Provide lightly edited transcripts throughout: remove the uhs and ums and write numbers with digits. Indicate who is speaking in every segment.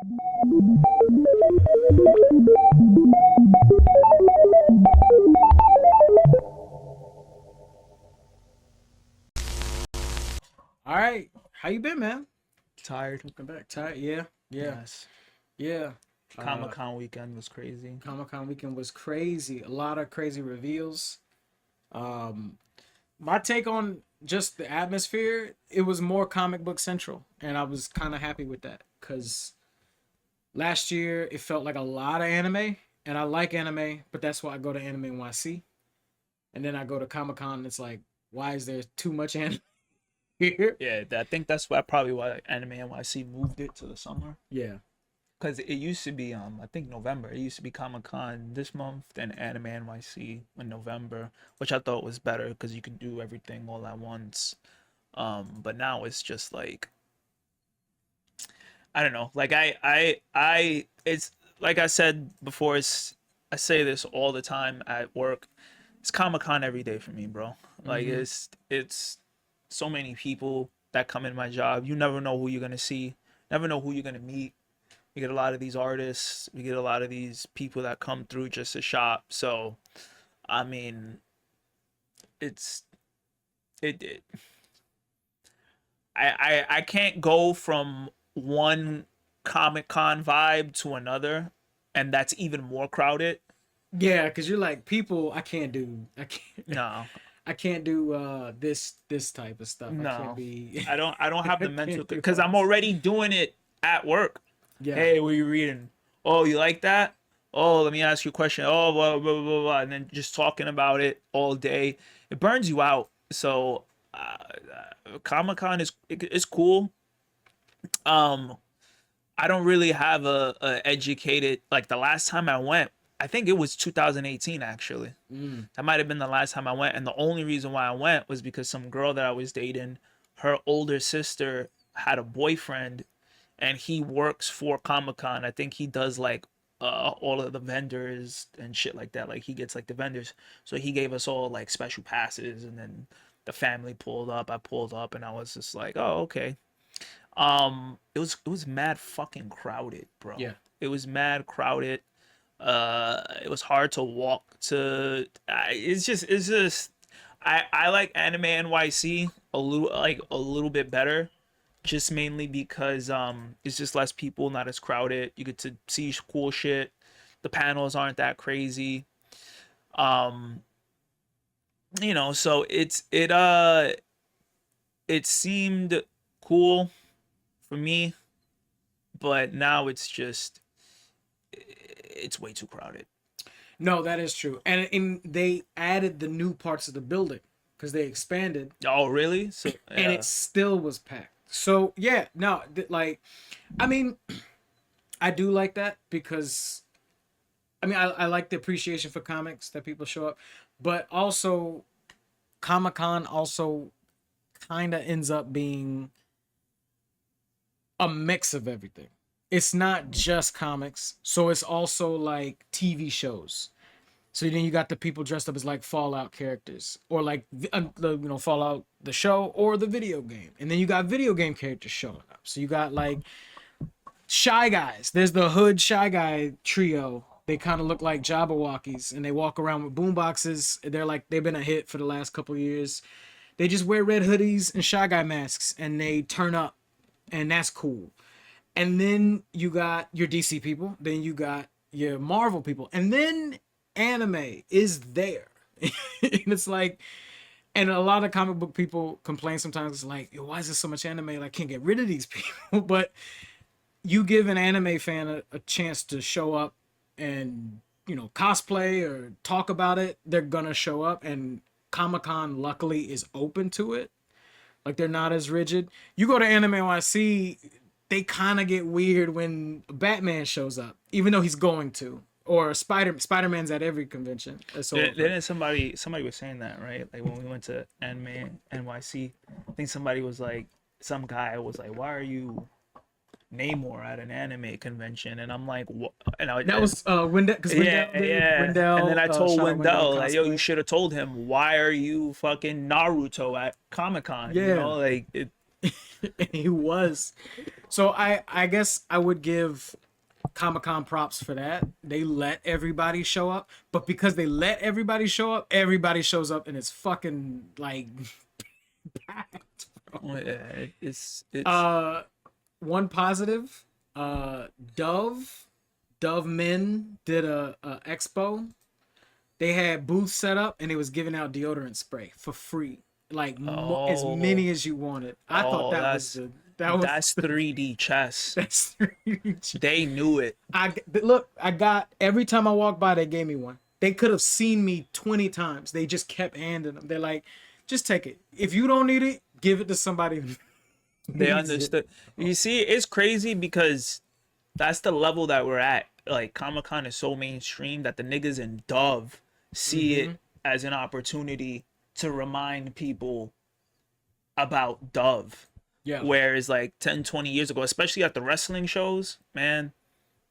Speaker 1: All right, how you been, man?
Speaker 2: Tired.
Speaker 1: Welcome back. Tired? Yeah, yeah,
Speaker 2: Yes.
Speaker 1: yeah.
Speaker 2: Comic Con weekend was crazy.
Speaker 1: Comic Con weekend was crazy. A lot of crazy reveals. Um, my take on just the atmosphere, it was more comic book central, and I was kind of happy with that because last year it felt like a lot of anime, and I like anime, but that's why I go to Anime NYC, and then I go to Comic Con. And it's like, why is there too much anime here?
Speaker 2: Yeah, I think that's probably why Anime NYC moved it to the summer.
Speaker 1: Yeah,
Speaker 2: Cause it used to be I think November. It used to be Comic Con this month, then Anime NYC in November, which I thought was better because you could do everything all at once. But now it's just like I don't know. Like it's like I said before. I say this all the time at work. It's Comic Con every day for me, bro. Like
Speaker 1: mm-hmm.
Speaker 2: it's so many people that come in my job. You never know who you're gonna see. Never know who you're gonna meet. We get a lot of these artists. We get a lot of these people that come through just to shop. So, I mean, it's it I can't go from one Comic Con vibe to another, and that's even more crowded.
Speaker 1: Yeah, because you're like people. I can't.
Speaker 2: No,
Speaker 1: I can't do this type of stuff. I can't
Speaker 2: no,
Speaker 1: be.
Speaker 2: I don't have
Speaker 1: I
Speaker 2: the mental
Speaker 1: can't do
Speaker 2: because
Speaker 1: all
Speaker 2: I'm
Speaker 1: this.
Speaker 2: already doing it at work.
Speaker 1: Yeah,
Speaker 2: Hey, what are you reading? Oh, you like that? Oh, let me ask you a question. Oh, blah blah blah blah, blah. And then just talking about it all day, it burns you out. So, Comic Con is cool. Um, I don't really have a educated like the last time I went. I think it was 2018 actually.
Speaker 1: mm,
Speaker 2: That might have been the last time I went, and the only reason why I went was because some girl that I was dating, her older sister had a boyfriend, and he works for Comic Con. I think he does like all of the vendors and shit like that. Like he gets like the vendors, so he gave us all like special passes, and then the family pulled up. I pulled up, and I was just like, oh okay. It was mad fucking crowded, bro.
Speaker 1: yeah.
Speaker 2: It was mad crowded. It was hard to walk to. It's just I like Anime NYC a little bit better, just mainly because it's just less people, not as crowded. You get to see cool shit. The panels aren't that crazy. Um, so it seemed cool for me, but now it's way too crowded.
Speaker 1: No, that is true. And they added the new parts of the building because they expanded,
Speaker 2: Oh, really? So
Speaker 1: and
Speaker 2: yeah.
Speaker 1: it still was packed. So yeah, no, like, I mean, I do like that because I like the appreciation for comics that people show up, but also Comic Con also kind of ends up being a mix of everything. It's not just comics, so it's also like TV shows. So then you got the people dressed up as like Fallout characters, or like Fallout the show or the video game, and then you got video game characters showing up. So you got like Shy Guys. There's the Hood Shy Guy trio. They kind of look like Jabberwockies, and they walk around with boomboxes. They've been a hit for the last couple years. They just wear red hoodies and Shy Guy masks, and they turn up, and that's cool. And then you got your DC people, then you got your Marvel people, and then anime is there. And it's like, and a lot of comic book people complain sometimes. It's like, yo, why is there so much anime? Like, can't get rid of these people. But you give an anime fan a chance to show up and cosplay or talk about it, they're gonna show up. And Comic Con luckily is open to it. Like they're not as rigid. You go to Anime NYC, they kind of get weird when Batman shows up, even though he's going to. Or Spider Man's at every convention. So
Speaker 2: Then somebody was saying that, right? Like when we went to Anime NYC, I think somebody was like, some guy was like, "Why are you Namor at an anime convention?" And I'm like, "What?" And
Speaker 1: that was Wendell, because
Speaker 2: yeah,
Speaker 1: Wendell did
Speaker 2: yeah. And then
Speaker 1: Wendell
Speaker 2: I told
Speaker 1: shout out Wendell
Speaker 2: Wendell, like, "Yo, you
Speaker 1: cosplay.
Speaker 2: should have told him. Why are you fucking Naruto at Comic Con?"
Speaker 1: Yeah,
Speaker 2: Like it.
Speaker 1: And he was. So I guess I would give Comic-Con props for that. They let everybody show up, but because they let everybody show up, everybody shows up and it's fucking like packed.
Speaker 2: Oh, yeah, it's
Speaker 1: Uh one positive, uh Dove Dove Men did a expo. They had booths set up and they was giving out deodorant spray for free, like as
Speaker 2: oh
Speaker 1: many as you wanted. I thought
Speaker 2: oh
Speaker 1: that was
Speaker 2: that's
Speaker 1: the that was
Speaker 2: that's 3D chess.
Speaker 1: that's
Speaker 2: They knew it.
Speaker 1: look. I got every time I walked by, they gave me one. They could have seen me 20 times. They just kept handing them. They're like, just take it. If you don't need it, give it to somebody who
Speaker 2: They
Speaker 1: needs it.
Speaker 2: understood. You see, it's crazy because that's the level that we're at. Like Comic Con is so mainstream that the niggas in Dove see it as an opportunity to remind people about Dove.
Speaker 1: Yeah.
Speaker 2: Whereas like 10, 20 years ago, especially at the wrestling shows, man,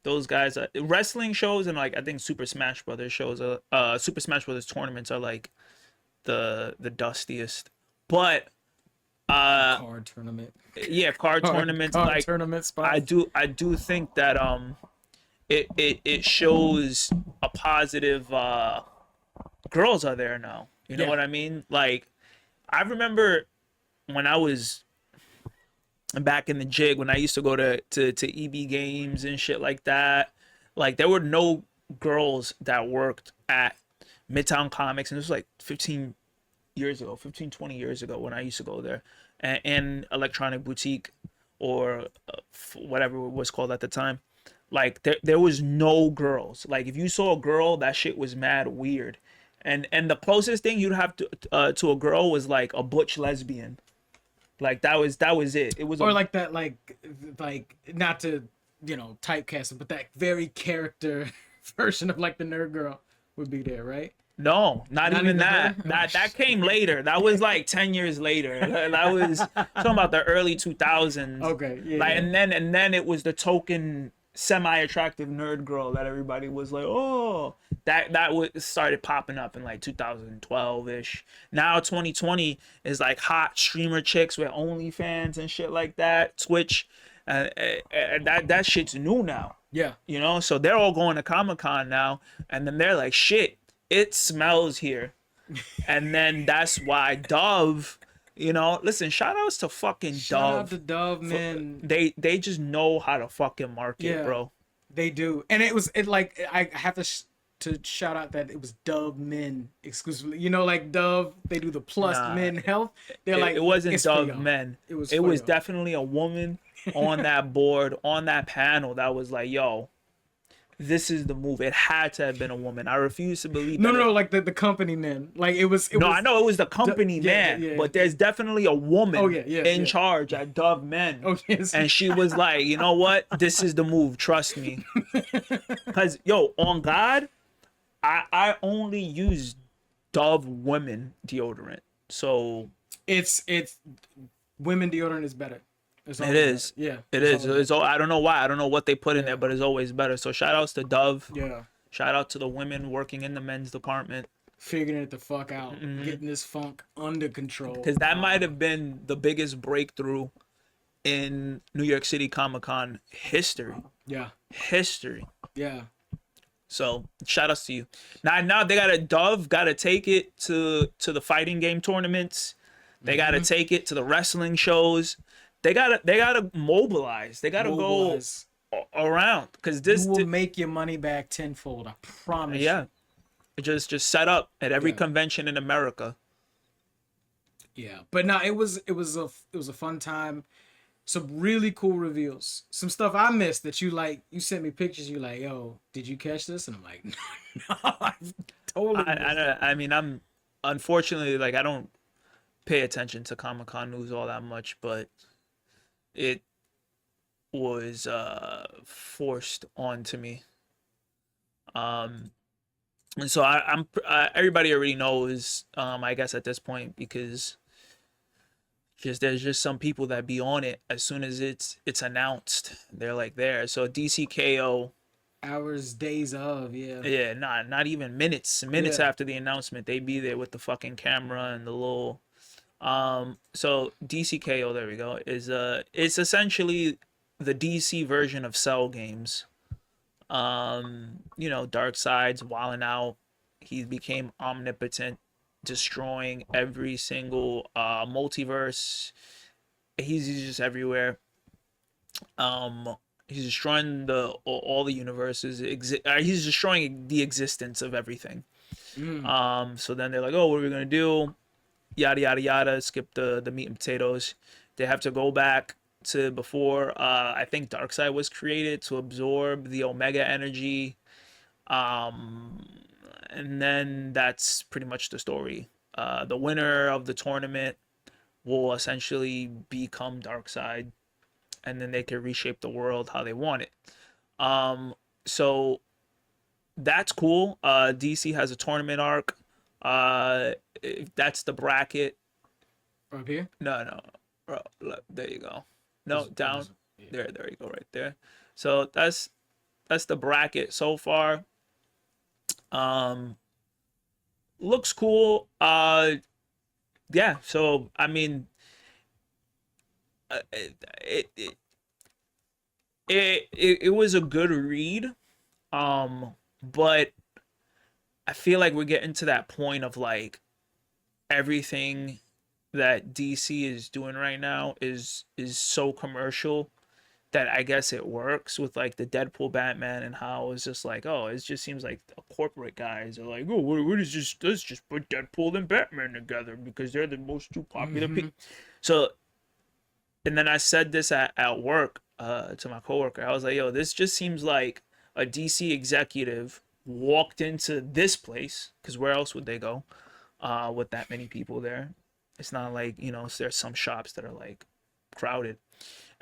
Speaker 2: those guys wrestling shows and like I think Super Smash Brothers shows Super Smash Brothers tournaments are like the dustiest. But
Speaker 1: Card tournament.
Speaker 2: yeah, card tournaments
Speaker 1: Card
Speaker 2: like
Speaker 1: tournament spot.
Speaker 2: I do think that it shows a positive girls are there now. You know
Speaker 1: Yeah.
Speaker 2: what I mean? Like I remember when I was back in the jig when I used to go to EB games and shit like that. Like there were no girls that worked at Midtown Comics, and this was like 20 years ago when I used to go there, and Electronic Boutique or whatever it was called at the time. Like there was no girls. Like if you saw a girl, that shit was mad weird. And the closest thing you'd have to a girl was like a butch lesbian. Like that was it. It was
Speaker 1: Or like that, like not to typecast it, but that very character version of like the nerd girl would be there, right?
Speaker 2: no, not
Speaker 1: Not
Speaker 2: even
Speaker 1: even
Speaker 2: that.
Speaker 1: her?
Speaker 2: That came later. That was like 10 years later. That was talking about the early 2000s.
Speaker 1: Okay, yeah.
Speaker 2: Like
Speaker 1: Yeah.
Speaker 2: and then it was the token semi-attractive nerd girl that everybody was like, oh, that was started popping up in like 2012-ish. Now 2020 is like hot streamer chicks with OnlyFans and shit like that, Twitch, that shit's new now.
Speaker 1: Yeah.
Speaker 2: You know, so they're all going to Comic-Con now, and then they're like, shit, it smells here. And then that's why Dove, listen, shout outs to fucking
Speaker 1: Shout
Speaker 2: Dove.
Speaker 1: out to Dove, man.
Speaker 2: They just know how to fucking market,
Speaker 1: Yeah.
Speaker 2: bro.
Speaker 1: They do, and I have to shout out that it was Dove Men exclusively. Like Dove, they do the plus
Speaker 2: Nah,
Speaker 1: men health. They're like,
Speaker 2: It wasn't
Speaker 1: it's for
Speaker 2: Dove
Speaker 1: y'all.
Speaker 2: Men.
Speaker 1: It was
Speaker 2: It
Speaker 1: for
Speaker 2: was
Speaker 1: y'all.
Speaker 2: definitely a woman on that board, on that panel that was like, yo, this is the move. It had to have been a woman. I refuse to believe
Speaker 1: No,
Speaker 2: that
Speaker 1: no, like the company men. Like it was.
Speaker 2: No, I know it was the company
Speaker 1: yeah,
Speaker 2: man,
Speaker 1: yeah.
Speaker 2: but there's definitely a woman
Speaker 1: Oh, yeah,
Speaker 2: in
Speaker 1: yeah.
Speaker 2: charge at Dove Men.
Speaker 1: Oh yes.
Speaker 2: And she was like, you know what? This is the move. Trust me. Because, yo, on God, I only use Dove women deodorant. So
Speaker 1: it's women deodorant is better. It's
Speaker 2: it
Speaker 1: always
Speaker 2: is.
Speaker 1: better. Yeah.
Speaker 2: It
Speaker 1: it's
Speaker 2: is.
Speaker 1: always
Speaker 2: It's all, I don't know why. I don't know what they put in there, but it's always better. So shout outs to Dove.
Speaker 1: better. Yeah.
Speaker 2: Shout out to the women working in the men's department.
Speaker 1: Figuring it the fuck out, getting this funk under control.
Speaker 2: Because that might have been the biggest breakthrough in New York City Comic Con history.
Speaker 1: Yeah.
Speaker 2: History.
Speaker 1: Yeah.
Speaker 2: So shout outs to you. Now they got Dove gotta take it to the fighting game tournaments. They gotta take it to the wrestling shows. They gotta mobilize. They gotta
Speaker 1: Mobilize.
Speaker 2: go around because this
Speaker 1: You will make your money back tenfold. I promise.
Speaker 2: yeah. Just set up at every
Speaker 1: Yeah.
Speaker 2: convention in America.
Speaker 1: You. Yeah. But no, it was a fun time. Some really cool reveals. Some stuff I missed that you sent me pictures. You like, yo, did you catch this? And I'm like, no, I totally. missed
Speaker 2: I mean, I'm unfortunately like I don't pay attention to Comic Con news all that much, but it was forced onto me. And so I'm everybody already knows, I guess at this point, because there's just some people that be on it as soon as it's announced. They're like there. So DCKO,
Speaker 1: Hours, days of, yeah.
Speaker 2: yeah, not even minutes
Speaker 1: Yeah.
Speaker 2: after the announcement, they be there with the fucking camera and the little So DCKO, there we go, is it's essentially the DC version of Cell games. You know, Darkseid's wilding out. He became omnipotent, destroying every single multiverse. He's just everywhere. He's destroying all the universes. He's destroying the existence of everything. So then they're like, oh, what are we gonna do? Yada yada yada. Skip the meat and potatoes. They have to go back to before I think Darkseid was created to absorb the Omega energy. And then that's pretty much the story. The winner of the tournament will essentially become Darkseid, and then they can reshape the world how they want it. So that's cool. DC has a tournament arc. That's the bracket.
Speaker 1: Up here?
Speaker 2: No. Look, there you go. No, down.
Speaker 1: Yeah.
Speaker 2: There you go, right there. So that's the bracket so far. Looks cool. Yeah. So I mean, it it, it was a good read. But I feel like we're getting to that point of like everything that DC is doing right now is so commercial that I guess it works with like the Deadpool Batman and how it's just like, oh, it just seems like corporate guys are like, oh, what is just let's just put Deadpool and Batman together because they're the most two popular people. So, and then I said this at work to my coworker. I was like, yo, this just seems like a DC executive walked into this place because where else would they go with that many people there? It's not like, you know, there's some shops that are like crowded.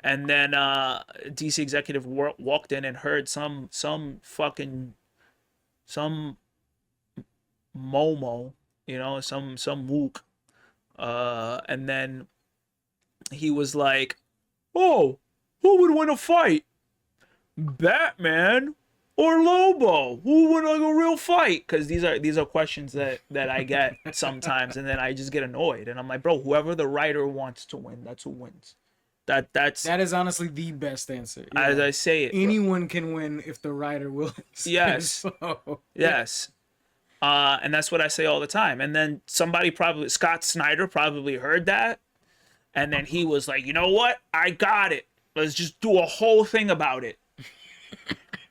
Speaker 2: And then DC executive walked in and heard some fucking some Momo, you know, some Mook, and then he was like, "Oh, who would win a fight, Batman or Lobo? Who would like a real fight?" Because these are questions that I get sometimes, and then I just get annoyed, and I'm like, bro, whoever the writer wants to win, that's who wins. That
Speaker 1: is honestly the best answer.
Speaker 2: As I say it,
Speaker 1: anyone can win if the writer wills.
Speaker 2: Yes.
Speaker 1: So,
Speaker 2: yes. And that's what I say all the time. And then somebody probably, Scott Snyder probably heard that, and then he was like, you know what? I got it. Let's just do a whole thing about it.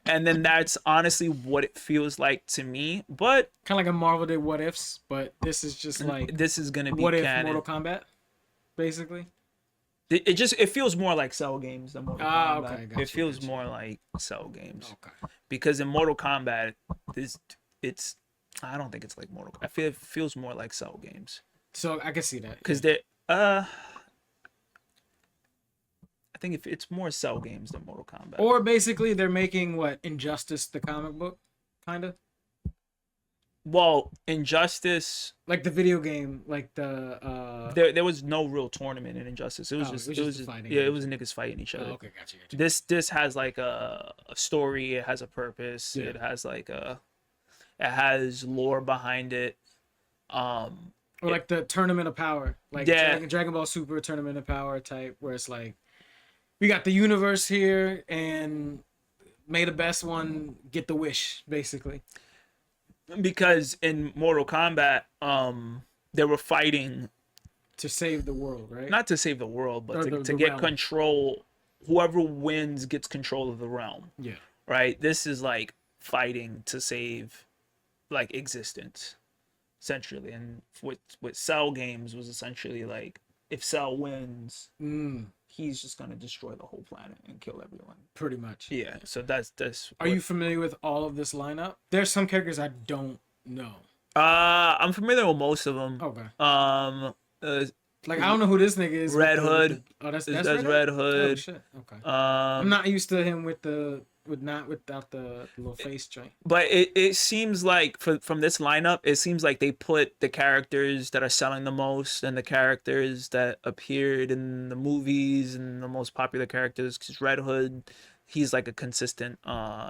Speaker 2: And then that's honestly what it feels like to me. But
Speaker 1: kind of like a Marvel did What Ifs, but this is just like
Speaker 2: this is gonna be
Speaker 1: What If
Speaker 2: canon.
Speaker 1: Mortal Kombat, basically.
Speaker 2: It feels more like Cell games than Mortal Kombat.
Speaker 1: Okay, gotcha,
Speaker 2: it feels more like Cell games.
Speaker 1: Okay.
Speaker 2: Because in Mortal Kombat, it's I don't think it's like Mortal Kombat. I feel it feels more like Cell games.
Speaker 1: So I can see that.
Speaker 2: Because I think if it's more Cell games than Mortal Kombat.
Speaker 1: Or basically they're making what, Injustice the comic book, kind of.
Speaker 2: Well, Injustice,
Speaker 1: like the video game, like the
Speaker 2: there was no real tournament in Injustice. It was just
Speaker 1: fighting.
Speaker 2: Yeah, it was niggas fighting each other.
Speaker 1: Okay, gotcha.
Speaker 2: This has like a story. It has a purpose.
Speaker 1: Yeah.
Speaker 2: It has it has lore behind it.
Speaker 1: Or like the Tournament of Power, like Dragon Ball Super Tournament of Power type, where it's like we got the universe here and may the best one get the wish, basically.
Speaker 2: Because in Mortal Kombat, they were fighting
Speaker 1: to save the world, right?
Speaker 2: Not to save the world, but to get
Speaker 1: realm.
Speaker 2: control. Whoever wins gets control of the realm.
Speaker 1: Yeah.
Speaker 2: Right. This is like fighting to save, like, existence, essentially. And with Cell games was essentially like, if Cell wins, he's just gonna destroy the whole planet and kill everyone.
Speaker 1: Pretty much.
Speaker 2: Yeah. So that's.
Speaker 1: Are you familiar with all of this lineup? There's some characters I don't know.
Speaker 2: I'm familiar with most of them.
Speaker 1: Okay. Like I don't know who this nigga is.
Speaker 2: Red Hood.
Speaker 1: Oh, that's
Speaker 2: Red Hood.
Speaker 1: Oh shit. Okay. I'm not used to him without the little face joint.
Speaker 2: But it seems like from this lineup, it seems like they put the characters that are selling the most and the characters that appeared in the movies and the most popular characters. Because Red Hood, he's like a consistent.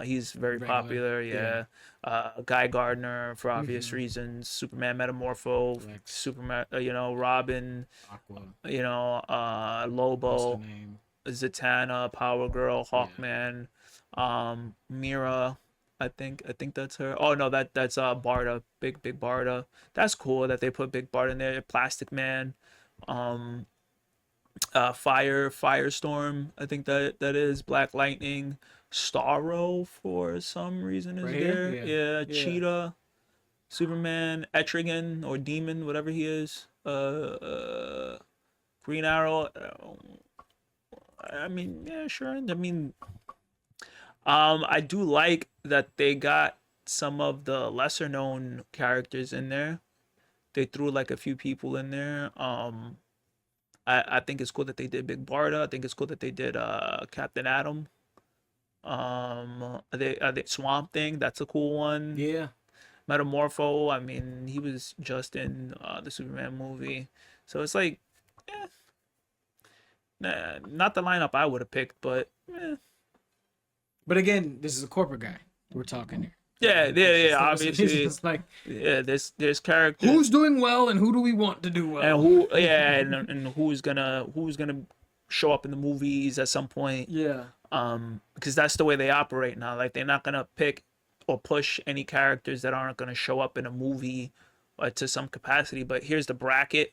Speaker 2: He's very
Speaker 1: Regular.
Speaker 2: popular.
Speaker 1: Yeah.
Speaker 2: Yeah. Guy Gardner for obvious
Speaker 1: Mm-hmm.
Speaker 2: reasons. Superman Metamorpho.
Speaker 1: Lex.
Speaker 2: Superman. Robin.
Speaker 1: Aqua. What's her
Speaker 2: Lobo.
Speaker 1: name?
Speaker 2: Zatanna, Power Girl,
Speaker 1: Yeah.
Speaker 2: Hawkman, Mira. I think that's her. Oh no, that's Barda, big Barda. That's cool that they put Big Barda in there. Plastic Man, um, Firestorm. I think that is Black Lightning. Starro for some reason is
Speaker 1: Right here.
Speaker 2: there.
Speaker 1: Yeah.
Speaker 2: Yeah,
Speaker 1: Yeah.
Speaker 2: Cheetah, Superman, Etrigan or Demon, whatever he is. Green Arrow. I mean, yeah, sure. I mean, I do like that they got some of the lesser known characters in there. They threw like a few people in there. I think it's cool that they did Big Barda. I think it's cool that they did Captain Atom. They Swamp Thing. That's a cool one.
Speaker 1: Yeah.
Speaker 2: Metamorpho. I mean, he was just in the Superman movie, so it's like, eh, nah, not the lineup I would have picked, but.
Speaker 1: But again, this is a corporate guy we're talking here.
Speaker 2: Yeah, yeah, yeah.
Speaker 1: It's
Speaker 2: Obviously,
Speaker 1: just like
Speaker 2: yeah. There's characters
Speaker 1: who's doing well and who do we want to do well?
Speaker 2: and who, yeah, and who's gonna show up in the movies at some point.
Speaker 1: Yeah.
Speaker 2: Because that's the way they operate now. Like they're not gonna pick or push any characters that aren't gonna show up in a movie or to some capacity. But here's the bracket.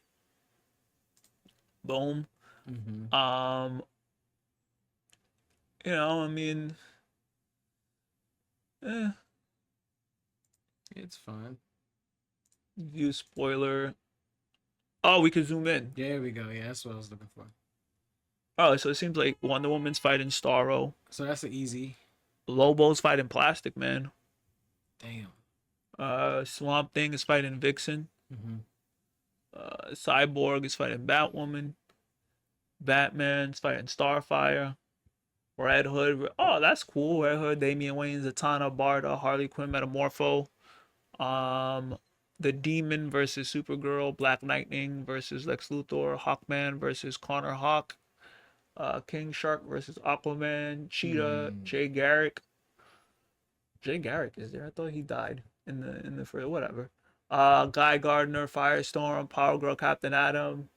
Speaker 2: Boom.
Speaker 1: Mm-hmm.
Speaker 2: I mean, eh,
Speaker 1: It's fine.
Speaker 2: view spoiler. Oh, we could zoom in.
Speaker 1: There we go. Yeah, that's what I was looking for.
Speaker 2: Oh, so it seems like Wonder Woman's fighting Starro.
Speaker 1: So that's an easy.
Speaker 2: Lobo's fighting Plastic Man.
Speaker 1: Damn.
Speaker 2: Swamp Thing is fighting Vixen.
Speaker 1: Mm-hmm.
Speaker 2: Cyborg is fighting Batwoman. Batman's fighting Starfire. Red Hood. Oh, that's cool. Red Hood, Damian Wayne, Zatanna, Barda, Harley Quinn, Metamorpho. The Demon versus Supergirl. Black Lightning versus Lex Luthor. Hawkman versus Connor Hawk. King Shark versus Aquaman. Cheetah. Jay Garrick. Jay Garrick is there? I thought he died in the first. Whatever. Guy Gardner, Firestorm, Power Girl, Captain Atom,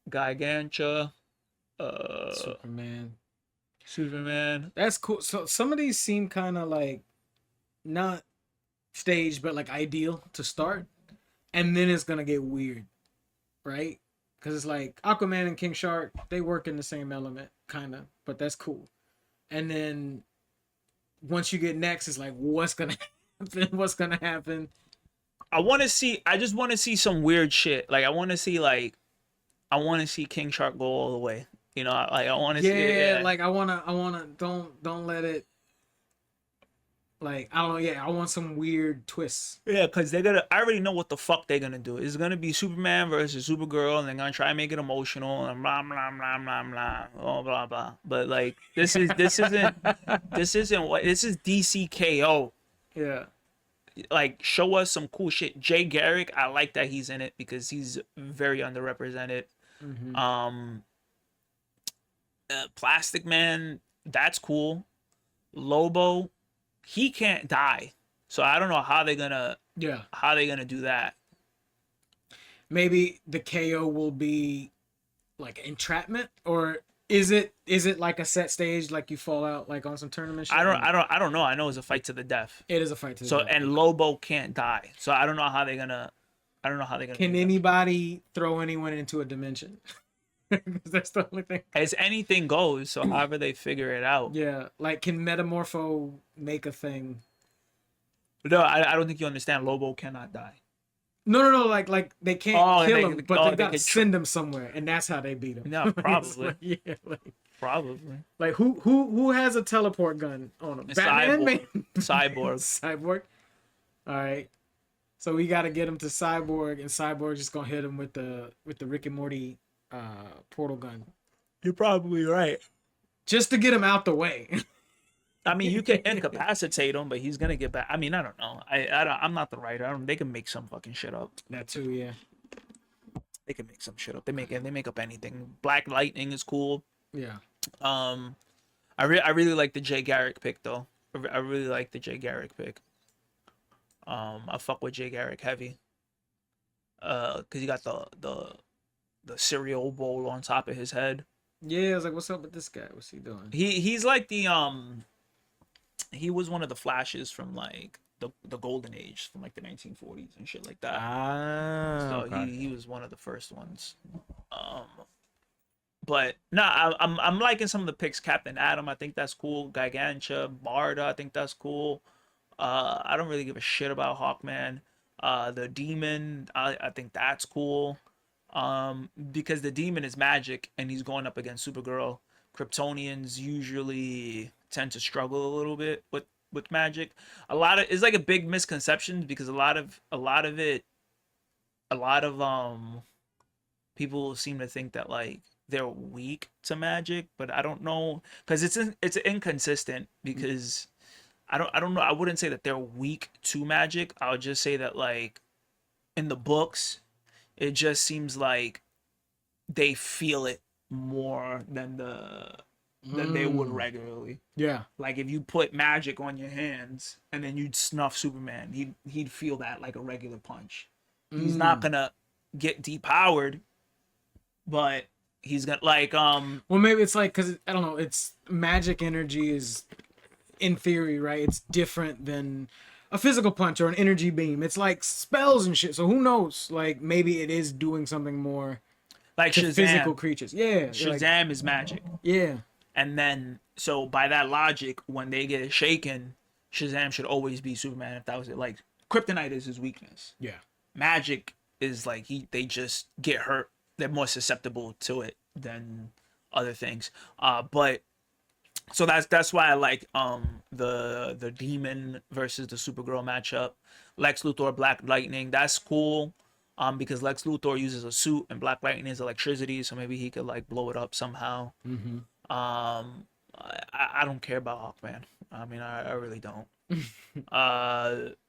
Speaker 2: Guy Gancha,
Speaker 1: Superman.
Speaker 2: Superman.
Speaker 1: That's cool. So some of these seem kind of like not staged, but like ideal to start, and then it's gonna get weird, right? Because it's like Aquaman and King Shark, they work in the same element, kind of, but that's cool. And then once you get next, it's like what's gonna happen? What's gonna happen?
Speaker 2: I just want to see some weird shit. Like I want to see King Shark go all the way. Like I want to see it. Yeah.
Speaker 1: Like I wanna don't let it. Like I don't. Yeah, I want some weird twists.
Speaker 2: Yeah, because I already know what the fuck they're gonna do. It's gonna be Superman versus Supergirl, and they're gonna try and make it emotional and blah blah blah blah blah, blah blah blah. But like this isn't what this is DCKO.
Speaker 1: Yeah.
Speaker 2: Like show us some cool shit. Jay Garrick, I like that he's in it because he's very underrepresented.
Speaker 1: Mm-hmm.
Speaker 2: Plastic Man, that's cool. Lobo, he can't die, so I don't know how they're gonna do that.
Speaker 1: Maybe the KO will be like entrapment, or is it like a set stage, like you fall out like on some tournament shit?
Speaker 2: I don't know. I know it's a fight to the death.
Speaker 1: It is a fight to the
Speaker 2: So
Speaker 1: death.
Speaker 2: and Lobo can't die, so I don't know how they're gonna.
Speaker 1: Can anybody throw anyone into a dimension? Because that's the only thing.
Speaker 2: As anything goes, so however they figure it out.
Speaker 1: Yeah, like can Metamorpho make a thing?
Speaker 2: No, I don't think you understand. Lobo cannot die.
Speaker 1: No. Like they can't kill him, but they gotta
Speaker 2: can
Speaker 1: send him somewhere, and that's how they beat him.
Speaker 2: No, probably.
Speaker 1: Like, yeah,
Speaker 2: Probably.
Speaker 1: Like who has a teleport gun on him? Batman,
Speaker 2: Cyborg.
Speaker 1: Cyborg. All right. So we got to get him to Cyborg, and Cyborg just gonna hit him with the Rick and Morty portal gun.
Speaker 2: You're probably right.
Speaker 1: Just to get him out the way.
Speaker 2: I mean, you can incapacitate him, but he's gonna get back. I mean, I don't know. I'm not the writer. They can make some fucking shit up.
Speaker 1: That too, yeah.
Speaker 2: They can make some shit up. They make up anything. Black Lightning is cool.
Speaker 1: Yeah.
Speaker 2: I I really like the Jay Garrick pick though. I really like the Jay Garrick pick. I fuck with Jay Garrick heavy. Cause he got the cereal bowl on top of his head.
Speaker 1: Yeah, I was like, what's up with this guy? What's he doing?
Speaker 2: He's like the he was one of the Flashes from like the golden age from like the 1940s and shit like that.
Speaker 1: Ah,
Speaker 2: So
Speaker 1: okay.
Speaker 2: he was one of the first ones. Um, but no, I'm liking some of the picks. Captain Atom, I think that's cool. Gigantia, Barda, I think that's cool. I don't really give a shit about Hawkman. The Demon, I think that's cool. Because the Demon is magic and he's going up against Supergirl. Kryptonians usually tend to struggle a little bit with magic. A lot of it's like a big misconception because a lot of people seem to think that like they're weak to magic, but I don't know because it's inconsistent because I don't know. I wouldn't say that they're weak to magic. I would just say that like in the books, it just seems like they feel it more than they would
Speaker 1: Mm,
Speaker 2: regularly.
Speaker 1: yeah.
Speaker 2: Like if you put magic on your hands and then you'd snuff Superman, he'd feel that like a regular punch. He's not
Speaker 1: Mm.
Speaker 2: gonna get depowered, but he's gonna like
Speaker 1: Well, maybe it's like because I don't know. It's magic energy is in theory, right? It's different than a physical punch or an energy beam. It's like spells and shit. So who knows? Like maybe it is doing something more
Speaker 2: like
Speaker 1: to physical
Speaker 2: Shazam.
Speaker 1: creatures. Yeah, like
Speaker 2: Shazam is magic.
Speaker 1: yeah.
Speaker 2: And then so by that logic, when they get shaken, Shazam should always be Superman if that was it. Like kryptonite is his weakness.
Speaker 1: Yeah.
Speaker 2: Magic is like they just get hurt. They're more susceptible to it than other things. But so that's why I like the Demon versus the Supergirl matchup. Lex Luthor Black Lightning, that's cool. Because Lex Luthor uses a suit and Black Lightning is electricity, so maybe he could like blow it up somehow.
Speaker 1: Mm-hmm.
Speaker 2: I don't care about Hawkman. I mean, I really don't.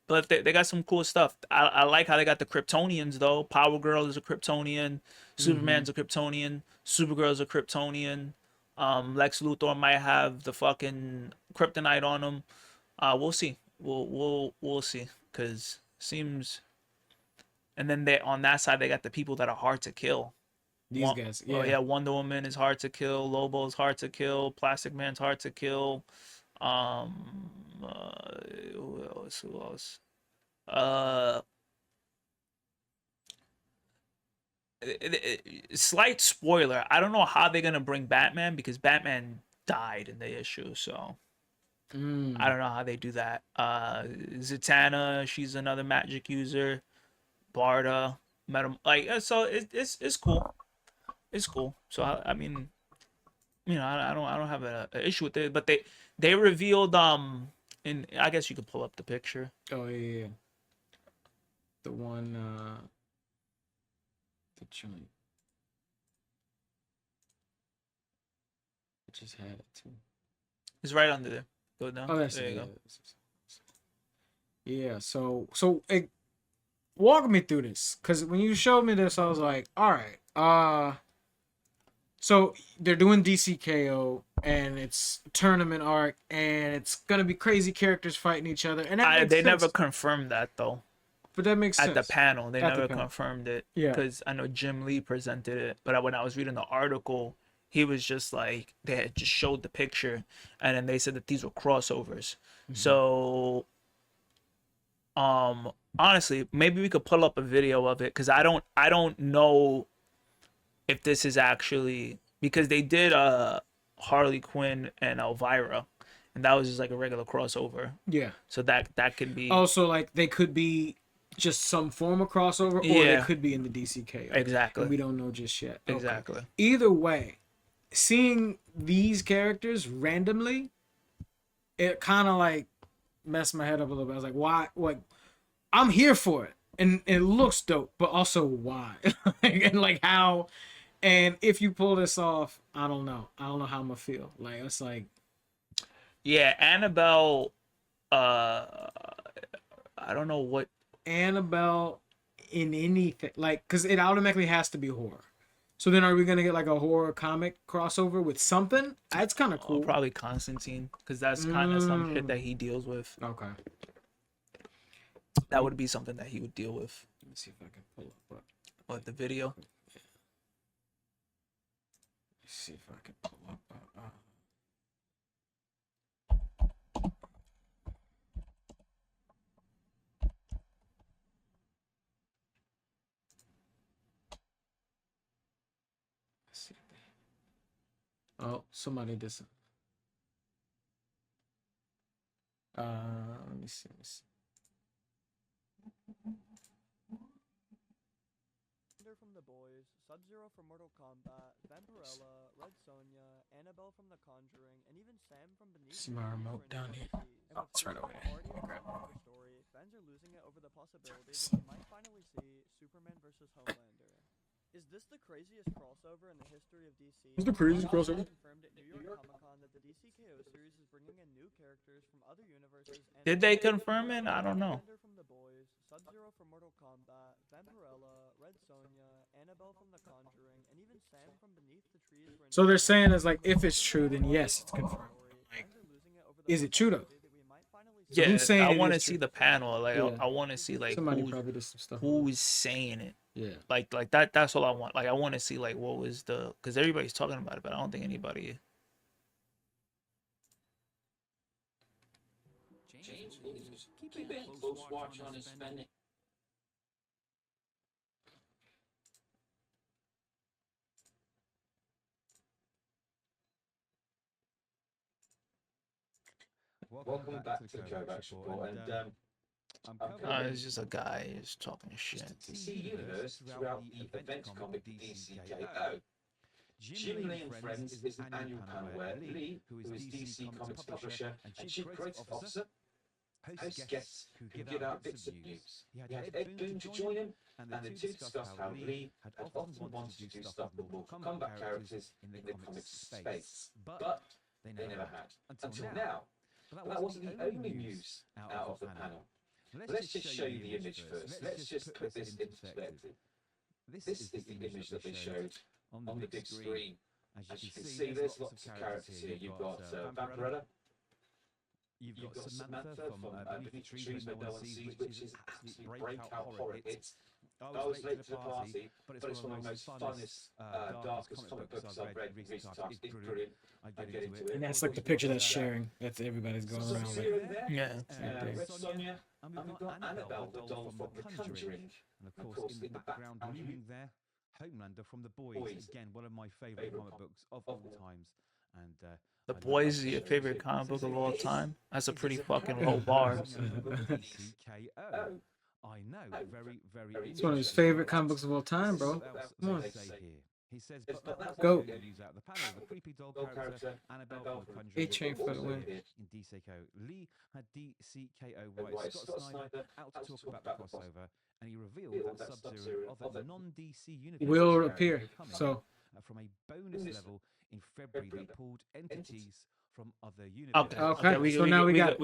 Speaker 2: But they got some cool stuff. I like how they got the Kryptonians though. Power Girl is a Kryptonian.
Speaker 1: Mm-hmm.
Speaker 2: Superman's a Kryptonian. Supergirl's a Kryptonian. Lex Luthor might have the fucking kryptonite on him. We'll see. We'll see. Cause seems. And then they on that side they got the people that are hard to kill.
Speaker 1: These guys,
Speaker 2: Well,
Speaker 1: yeah.
Speaker 2: yeah, Wonder Woman is hard to kill. Lobo's hard to kill. Plastic Man's hard to kill. Who else? Who else? Uh, Slight spoiler. I don't know how they're gonna bring Batman because Batman died in the issue, so I
Speaker 1: Mm.
Speaker 2: don't know how they do that. Zatanna, she's another magic user. Barda, Metal, like so it's cool. It's cool. So I mean, you know, I don't have a issue with it, but they revealed and I guess you could pull up the picture.
Speaker 1: Oh yeah, yeah, yeah. The one, the joint. I just had it too.
Speaker 2: It's right under there. Go down.
Speaker 1: Oh, that's
Speaker 2: There
Speaker 1: it.
Speaker 2: you
Speaker 1: Yeah.
Speaker 2: go.
Speaker 1: Yeah. So walk me through this, because when you showed me this, I was like, all right. So they're doing DCKO, and it's tournament arc, and it's gonna be crazy characters fighting each other, and that
Speaker 2: I
Speaker 1: makes
Speaker 2: they never
Speaker 1: sense.
Speaker 2: confirmed that though.
Speaker 1: But that makes
Speaker 2: At the
Speaker 1: sense
Speaker 2: panel, they
Speaker 1: at the
Speaker 2: never
Speaker 1: panel.
Speaker 2: confirmed it
Speaker 1: Yeah.
Speaker 2: because I know Jim Lee presented it, but when I was reading the article, he was just like they had just showed the picture, and then they said that these were crossovers.
Speaker 1: Mhm.
Speaker 2: So honestly, maybe we could pull up a video of it because I don't know if this is actually because they did Harley Quinn and Elvira, and that was just like a regular crossover.
Speaker 1: Yeah.
Speaker 2: So that could be
Speaker 1: Also, like they could be just some form of crossover, or they
Speaker 2: yeah,
Speaker 1: could be in the DCKO, and
Speaker 2: exactly,
Speaker 1: we don't know just yet. Okay.
Speaker 2: exactly.
Speaker 1: Either way, seeing these characters randomly, it kind of like messed my head up a little bit. I was like, why? Like, I'm here for it, and it looks dope, but also why? And like how? And if you pull this off, I don't know. I don't know how I'm gonna feel. Like it's like
Speaker 2: Yeah, Annabelle. I don't know what.
Speaker 1: Annabelle in anything, like, because it automatically has to be horror. So then, are we gonna get like a horror comic crossover with something? That's kind of cool.
Speaker 2: Probably Constantine, because that's kind of some shit that he deals with.
Speaker 1: Okay.
Speaker 2: That would be something that he would deal with.
Speaker 1: Let me see if I can pull up.
Speaker 2: What, the video?
Speaker 1: Let's see if I can pull up. Let's see. Oh, somebody did some. Let me see.
Speaker 3: From the Boys, Sub-Zero from Mortal Kombat, Vampirella, Red Sonja, Annabelle from The Conjuring, and even Sam from Beneath.
Speaker 1: See my remote down here. Oh, it's right over there. Grab it.
Speaker 3: Story, fans are losing it over the possibility that we might finally see Superman versus Homelander. Is this the craziest crossover in the history of DC?
Speaker 1: It's the craziest crossover.
Speaker 3: Confirmed at New York Comic-Con that the DC KO series is bringing in new characters from other universes. And
Speaker 2: Did they confirm it? I don't know.
Speaker 3: From the Boys, Sub-Zero from Mortal Kombat, Vampirella, Red Sonja, Annabelle from The Conjuring, and even Sam from Beneath the Trees.
Speaker 1: So they're saying is like, if it's true, then yes, it's confirmed. Like, is it true though?
Speaker 2: Yeah,
Speaker 1: who's saying
Speaker 2: I
Speaker 1: it
Speaker 2: want to
Speaker 1: is
Speaker 2: see
Speaker 1: true?
Speaker 2: the panel. Like,
Speaker 1: Yeah.
Speaker 2: I want to see like
Speaker 1: Somebody probably did some stuff.
Speaker 2: who's saying it.
Speaker 1: Yeah.
Speaker 2: Like that. That's all I want. Like, I want to see like what was the, because everybody's talking about it, but I don't think anybody.
Speaker 4: James News, keeping a close watch on his spending.
Speaker 5: Welcome back to the Kovacs Report, and
Speaker 2: It's just a guy who's talking shit.
Speaker 5: DC Universe throughout the event comic DCKO. Jim Lee and Friends is an annual panel where Lee, who is DC Comics publisher and chief creative officer, hosts guests who give out bits of news. He had Ed Boon to join him, and the two discussed how Lee had often wanted to do stuff with Mortal Kombat characters in the comics space, but they never had, until now. But that wasn't the only news out of the panel. Let's just show you the image first. Let's just put this into perspective. This is the image that they showed on the big screen. As you can see, there's lots of characters here. You've got Vampirella. You've got Samantha from Beneath the Trees Where No One Sees, which is absolutely breakout horror. I was late to the party, but it's one of the most funnest, darkest comic books I've read in recent times. It's brilliant. I get into it.
Speaker 1: And that's like the picture that's sharing. That's everybody's going around with.
Speaker 2: Yeah.
Speaker 5: Red Sonja, and we've got Annabelle, the doll from The Conjuring.
Speaker 6: And of course, in the background, looming there, Homelander from The Boys. Again, one of my favourite comic books of all times. And
Speaker 2: The Boys is your favorite comic book of all time? That's a pretty fucking low bar.
Speaker 6: TKO. I know, very.
Speaker 1: It's one of his favorite comic books of all time, bro. Come on.
Speaker 6: He says,
Speaker 1: Go.
Speaker 6: Use out the panel, the creepy doll character, Annabelle from The Conjuring.
Speaker 1: A-Chain for the win.
Speaker 6: In DCKO. Lee had DCKO writer Scott Snyder out to talk about the crossover, and he revealed that Sub-Zero of a non-DC universe
Speaker 1: Will appear. So
Speaker 6: from a bonus level in February that pulled entities from other universes.
Speaker 1: okay. So now we done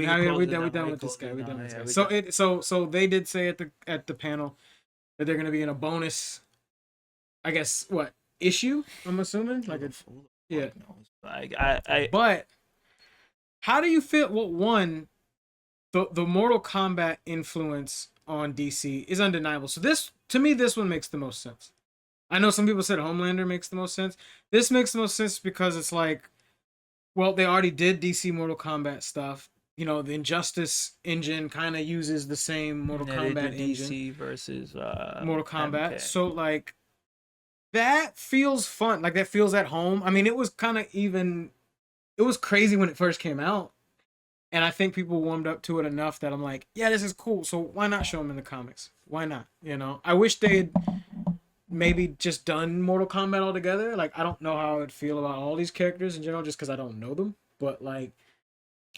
Speaker 1: with this guy. We done with this guy. So they did say at the panel that they're gonna be in a bonus. I guess what issue? I'm assuming like it's yeah.
Speaker 2: Like I.
Speaker 1: But how do you feel? Well, one, the Mortal Kombat influence on DC is undeniable. So this, to me, this one makes the most sense. I know some people said Homelander makes the most sense. This makes the most sense because it's like, well, they already did DC Mortal Kombat stuff. You know, the Injustice engine kind of uses the same Mortal Kombat engine.
Speaker 2: DC versus
Speaker 1: Mortal Kombat.
Speaker 2: MK.
Speaker 1: So like, that feels fun. Like that feels at home. I mean, it was kind of even. It was crazy when it first came out. And I think people warmed up to it enough that I'm like, yeah, this is cool. So why not show them in the comics? Why not? You know, I wish they'd maybe just done Mortal Kombat altogether. Like, I don't know how I would feel about all these characters in general, just because I don't know them. But like,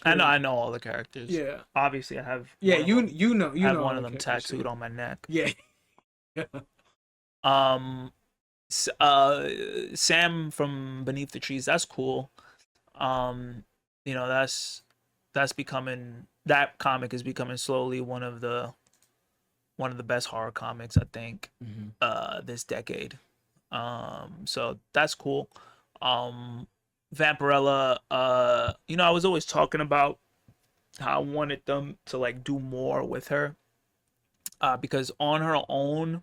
Speaker 2: I know all the characters.
Speaker 1: Yeah.
Speaker 2: Obviously, I have.
Speaker 1: Yeah,
Speaker 2: one
Speaker 1: you
Speaker 2: of them-
Speaker 1: know
Speaker 2: I have
Speaker 1: all
Speaker 2: one
Speaker 1: the
Speaker 2: of them
Speaker 1: characters,
Speaker 2: tattooed on my neck.
Speaker 1: Yeah.
Speaker 2: Sam from Beneath the Trees. That's cool. You know, that's becoming, that comic is becoming slowly one of the best horror comics, I think, this decade. So that's cool. Vampirella, I was always talking about how I wanted them to like do more with her, because on her own,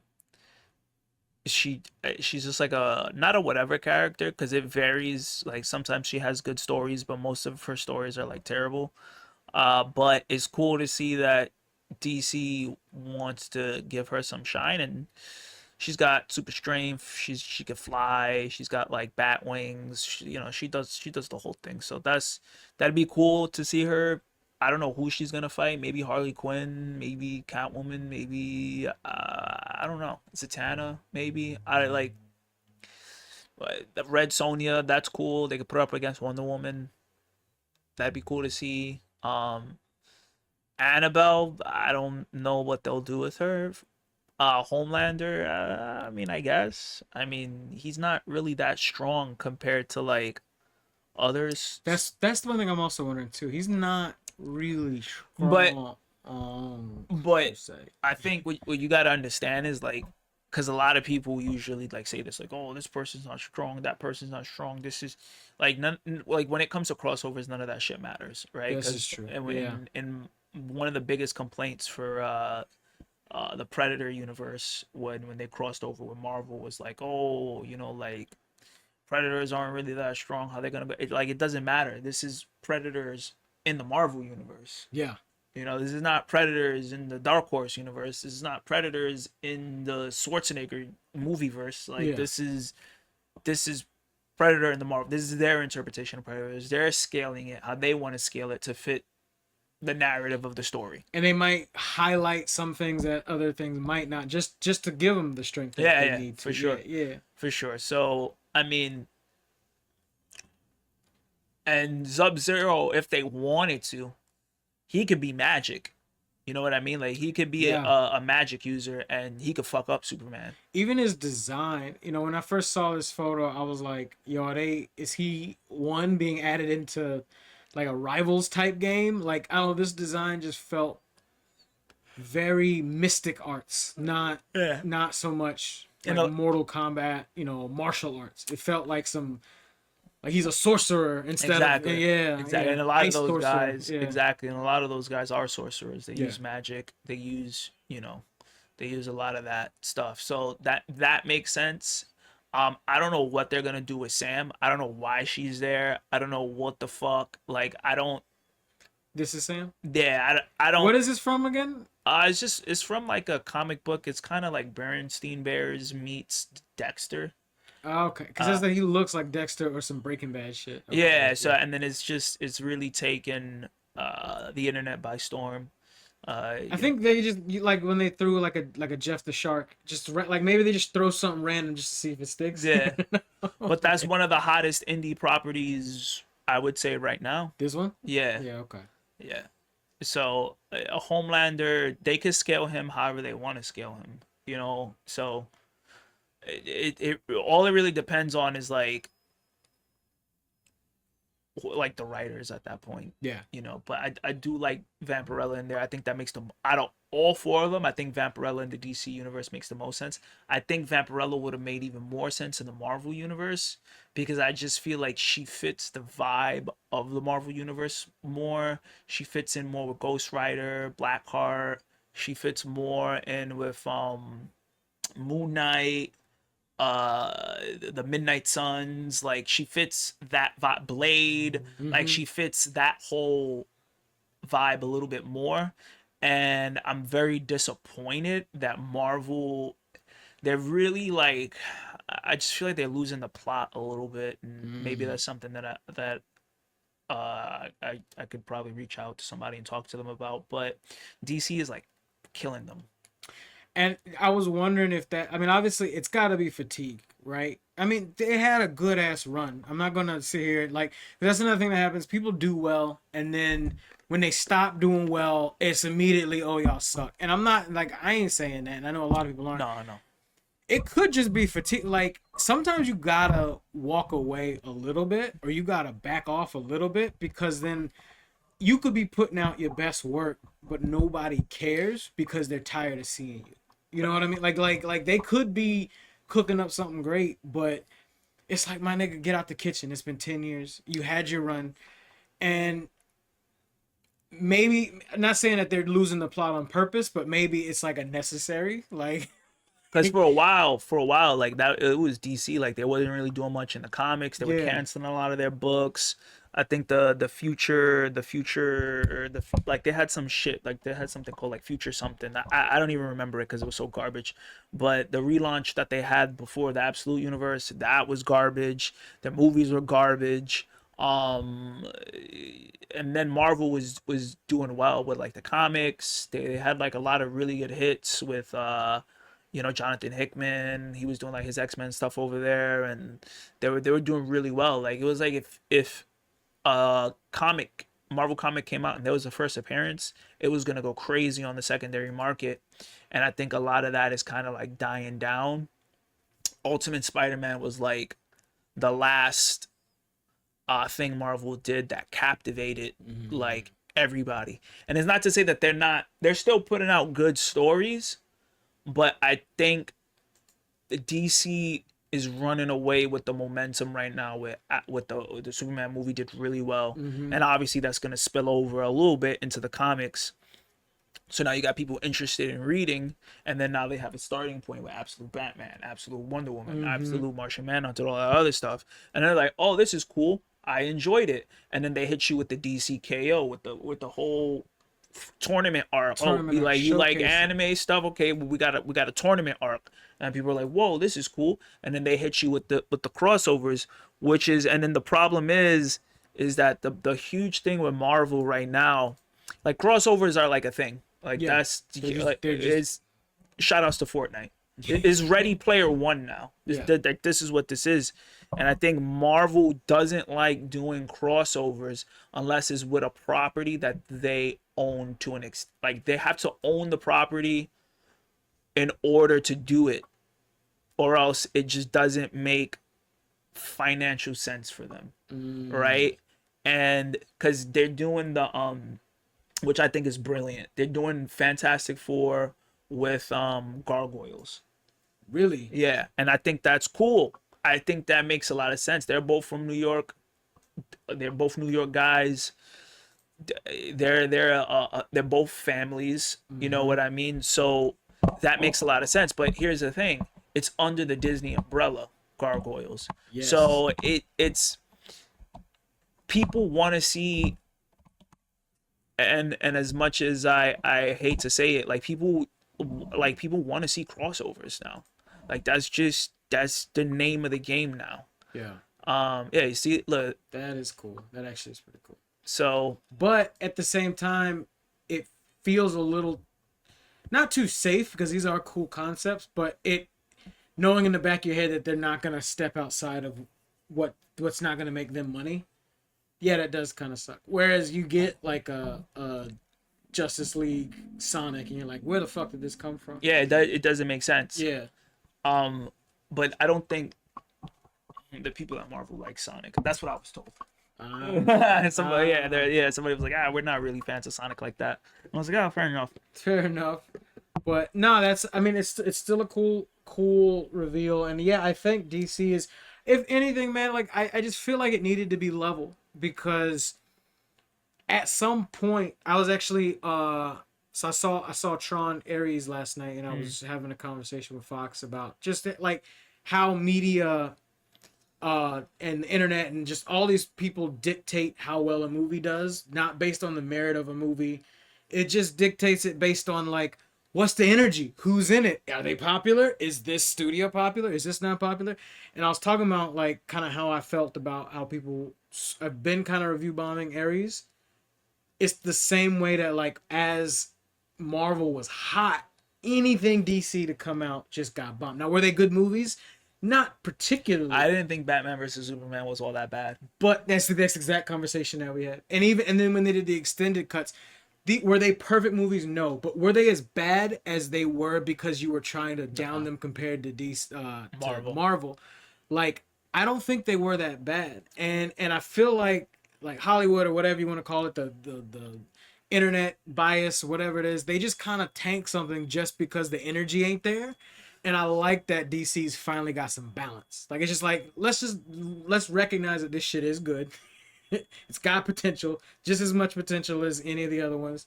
Speaker 2: she's just like a not a whatever character, because it varies. Like sometimes she has good stories, but most of her stories are like terrible. But it's cool to see that DC wants to give her some shine, and she's got super strength. She could fly. She's got like bat wings. She does the whole thing. So that'd be cool to see her. I don't know who she's gonna fight. Maybe Harley Quinn. Maybe Catwoman. Maybe I don't know. Zatanna. Maybe I like the Red Sonja. That's cool. They could put her up against Wonder Woman. That'd be cool to see. Annabelle. I don't know what they'll do with her. Homelander, I mean, I guess. I mean, he's not really that strong compared to like others.
Speaker 1: That's the one thing I'm also wondering too. He's not really
Speaker 2: But
Speaker 1: strong. Per
Speaker 2: but
Speaker 1: se.
Speaker 2: I think what you got to understand is like, because a lot of people usually like say this, like, oh, this person's not strong, that person's not strong. This is like none, like when it comes to crossovers, none of that shit matters, right?
Speaker 1: This is true.
Speaker 2: And
Speaker 1: Yeah.
Speaker 2: in one of the biggest complaints for the Predator universe when they crossed over with Marvel was like, oh, like Predators aren't really that strong. How they gonna be? Like it doesn't matter. This is Predators in the Marvel universe.
Speaker 1: Yeah.
Speaker 2: This is not Predators in the Dark Horse universe. This is not Predators in the Schwarzenegger movieverse. Like
Speaker 1: Yeah.
Speaker 2: this is Predator in the Marvel. This is their interpretation of Predators. They're scaling it how they want to scale it to fit the narrative of the story.
Speaker 1: And they might highlight some things that other things might not, just to give them the strength that
Speaker 2: Yeah,
Speaker 1: they
Speaker 2: yeah,
Speaker 1: need to.
Speaker 2: for sure.
Speaker 1: Yeah.
Speaker 2: For sure. So, I mean, and Sub-Zero, if they wanted to, he could be magic. You know what I mean? Like, he could be a magic user and he could fuck up Superman.
Speaker 1: Even his design, when I first saw this photo, I was like, yo, is he one being added into like a Rivals type game? Like, I don't know, this design just felt very Mystic Arts, not so much like Mortal Kombat, martial arts. It felt like he's a sorcerer instead of
Speaker 2: exactly. And a lot of those guys, exactly, and a lot of those guys are sorcerers. They use magic. They use, they use a lot of that stuff. So that makes sense. I don't know what they're gonna do with Sam. I don't know why she's there. I don't know what the fuck. Like, I don't.
Speaker 1: This is Sam?
Speaker 2: Yeah, I don't.
Speaker 1: What is this from again?
Speaker 2: It's from like a comic book. It's kind of like Berenstain Bears meets Dexter.
Speaker 1: Oh, okay, because he looks like Dexter or some Breaking Bad shit. Okay.
Speaker 2: Yeah. So and then it's really taken the internet by storm.
Speaker 1: I think they just like when they threw like a Jeff the Shark, just like maybe they just throw something random just to see if it sticks.
Speaker 2: Yeah, but that's one of the hottest indie properties I would say right now.
Speaker 1: This one?
Speaker 2: Yeah.
Speaker 1: Yeah. Okay.
Speaker 2: Yeah. So a Homelander, they could scale him however they want to scale him. So it all it really depends on is like the writers at that point.
Speaker 1: Yeah.
Speaker 2: But I do like Vampirella in there. I think that makes them out of all four of them. I think Vampirella in the DC universe makes the most sense. I think Vampirella would have made even more sense in the Marvel universe because I just feel like she fits the vibe of the Marvel universe more. She fits in more with Ghost Rider, Blackheart. She fits more in with Moon Knight, the Midnight Suns. Like, she fits that vibe. Blade, like, she fits that whole vibe a little bit more. And I'm very disappointed that Marvel, they're really like, I just feel like they're losing the plot a little bit, and maybe that's something that I could probably reach out to somebody and talk to them about. But DC is like killing them.
Speaker 1: And I was wondering if obviously it's got to be fatigue, right? I mean, they had a good ass run. I'm not going to sit here like, that's another thing that happens. People do well, and then when they stop doing well, it's immediately, oh, y'all suck. And I'm not like, I ain't saying that. And I know a lot of people aren't.
Speaker 2: No.
Speaker 1: It could just be fatigue. Like, sometimes you gotta walk away a little bit, or you gotta back off a little bit, because then you could be putting out your best work, but nobody cares because they're tired of seeing you. You know what I mean? Like they could be cooking up something great, but it's like, my nigga, get out the kitchen. It's been 10 years. You had your run. And maybe, not saying that they're losing the plot on purpose, but maybe it's like a necessary, like,
Speaker 2: Because for a while, like that, it was DC. Like they wasn't really doing much in the comics. They were
Speaker 1: yeah.
Speaker 2: canceling a lot of their books. I think like they had some shit. Like they had something called like Future something. I don't even remember it because it was so garbage. But the relaunch that they had before the Absolute Universe, that was garbage. Their movies were garbage. And then Marvel was doing well with like the comics. They had like a lot of really good hits with Jonathan Hickman. He was doing like his X-Men stuff over there, and they were doing really well. Like it was like if a Marvel comic came out and there was the first appearance, it was gonna go crazy on the secondary market. And I think a lot of that is kind of like dying down. Ultimate Spider-Man was like the last thing Marvel did that captivated like everybody. And it's not to say that they're still putting out good stories, but I think the DC is running away with the momentum right now with the Superman movie did really well. And obviously that's going to spill over a little bit into the comics. So now you got people interested in reading, and then now they have a starting point with Absolute Batman, Absolute Wonder Woman, Absolute Martian Manhunter, all that other stuff. And they're like, "Oh, this is cool. I enjoyed it." And then they hit you with the DC KO with the whole tournament arc.
Speaker 1: Tournament arc,
Speaker 2: You like
Speaker 1: showcase it.
Speaker 2: anime stuff? Okay, well, we got a tournament arc, and people are like, "Whoa, this is cool." And then they hit you with the crossovers, and then the problem is that the huge thing with Marvel right now, like crossovers are like a thing. Like
Speaker 1: Yeah.
Speaker 2: that's
Speaker 1: They're just-
Speaker 2: it's shout outs to Fortnite. It is Ready Player One now. This is what this is. And I think Marvel doesn't like doing crossovers unless it's with a property that they own to an extent. Like they have to own the property in order to do it, or else it just doesn't make financial sense for them, right? And because they're doing the which I think is brilliant. They're doing Fantastic Four with gargoyles.
Speaker 1: Really?
Speaker 2: Yeah, and I think that's cool. I think that makes a lot of sense. They're both from New York. They're both New York guys. They're both families. You know what I mean? So that makes a lot of sense. But here's the thing: it's under the Disney umbrella, gargoyles.
Speaker 1: Yes.
Speaker 2: So it's people want to see. And as much as I hate to say it, like people want to see crossovers now. Like that's the name of the game now.
Speaker 1: Yeah.
Speaker 2: Yeah, you see, look.
Speaker 1: That is cool. That actually is pretty cool.
Speaker 2: So,
Speaker 1: But at the same time, it feels a little not too safe, because these are cool concepts, but knowing in the back of your head that they're not gonna step outside of what's not gonna make them money. Yeah, that does kind of suck. Whereas you get like a Justice League Sonic, and you're like, where the fuck did this come from?
Speaker 2: yeah, it doesn't make sense.
Speaker 1: Yeah.
Speaker 2: But I don't think the people at Marvel like Sonic. That's what I was told. Somebody was like, we're not really fans of Sonic like that. I was like, oh, fair enough.
Speaker 1: Fair enough. But no, it's still a cool reveal. And yeah, I think DC is, if anything, man, like I just feel like it needed to be level, because at some point I was actually so I saw Tron Ares last night, and I was having a conversation with Fox about just like how media and the internet and just all these people dictate how well a movie does, not based on the merit of a movie. It just dictates it based on like, what's the energy? Who's in it? Are they popular? Is this studio popular? Is this not popular? And I was talking about like kind of how I felt about how people have been kind of review bombing Ares. It's the same way that like as Marvel was hot, anything DC to come out just got bombed. Now, were they good movies? Not particularly.
Speaker 2: I didn't think Batman versus Superman was all that bad.
Speaker 1: But that's the exact conversation that we had. And then when they did the extended cuts, were they perfect movies? No. But were they as bad as they were because you were trying to down them compared to Marvel? Like, I don't think they were that bad. And I feel like Hollywood, or whatever you want to call it, the internet bias, whatever it is, they just kind of tank something just because the energy ain't there. And I like that DC's finally got some balance. Like, it's just like, let's recognize that this shit is good. It's got potential, just as much potential as any of the other ones.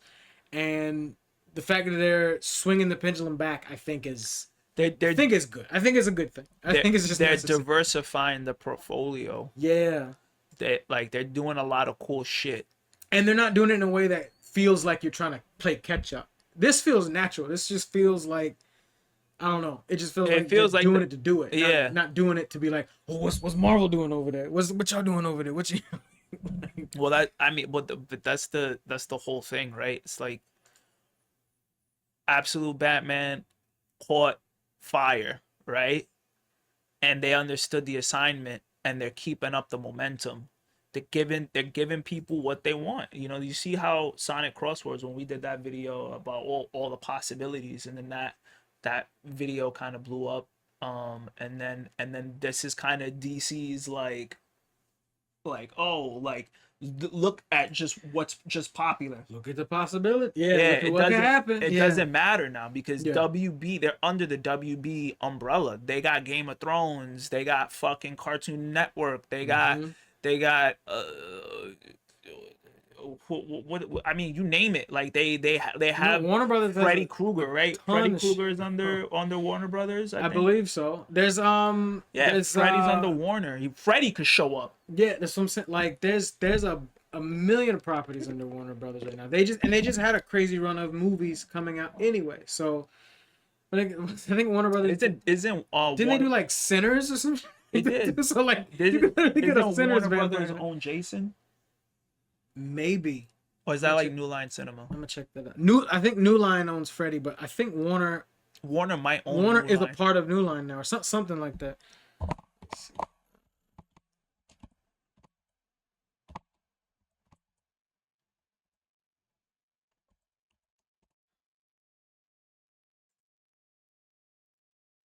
Speaker 1: And the fact that they're swinging the pendulum back, I think is
Speaker 2: They're
Speaker 1: is good. I think it's a good thing. I think it's just
Speaker 2: they're
Speaker 1: necessary.
Speaker 2: diversifying the portfolio.
Speaker 1: Yeah.
Speaker 2: They're doing a lot of cool shit.
Speaker 1: And they're not doing it in a way that feels like you're trying to play catch up. This feels natural. This just feels like, I don't know. It just feels like doing it to do it.
Speaker 2: Yeah.
Speaker 1: Not doing it to be like, oh, what's Marvel doing over there? What y'all doing over there? What you?
Speaker 2: Well, but that's the whole thing, right? It's like Absolute Batman caught fire, right? And they understood the assignment, and they're keeping up the momentum. They're giving people what they want. You know, you see how Sonic Crosswords, when we did that video about all the possibilities, and then that video kind of blew up. And then this is kind of DC's like look at just what's just popular.
Speaker 1: Look at the possibility. Yeah,
Speaker 2: It
Speaker 1: what can happen.
Speaker 2: It doesn't matter now because
Speaker 1: Yeah.
Speaker 2: WB, they're under the WB umbrella. They got Game of Thrones, they got fucking Cartoon Network, they got what I mean, you name it. Like they have
Speaker 1: Warner Brothers has
Speaker 2: Freddy
Speaker 1: a
Speaker 2: Krueger, right?
Speaker 1: ton
Speaker 2: Freddy
Speaker 1: of
Speaker 2: Krueger is under Warner Brothers. I think.
Speaker 1: believe so. There's
Speaker 2: Freddy's under Warner. Freddy could show up.
Speaker 1: Yeah, that's what I'm saying. Like there's a million properties under Warner Brothers right now. They just had a crazy run of movies coming out anyway. So I think Warner Brothers
Speaker 2: Didn't
Speaker 1: didn't they do like Sinners or something?
Speaker 2: They did.
Speaker 1: So like
Speaker 2: Isn't
Speaker 1: you could literally get a
Speaker 2: Warner
Speaker 1: Sinners
Speaker 2: Brothers
Speaker 1: vampire.
Speaker 2: own Jason?
Speaker 1: Maybe.
Speaker 2: Or is that like New Line Cinema?
Speaker 1: I'm gonna check that out. I think New Line owns Freddy, but I think Warner
Speaker 2: Might own
Speaker 1: Warner
Speaker 2: New
Speaker 1: is a
Speaker 2: Line.
Speaker 1: part of New Line now, or something like that. Let's see.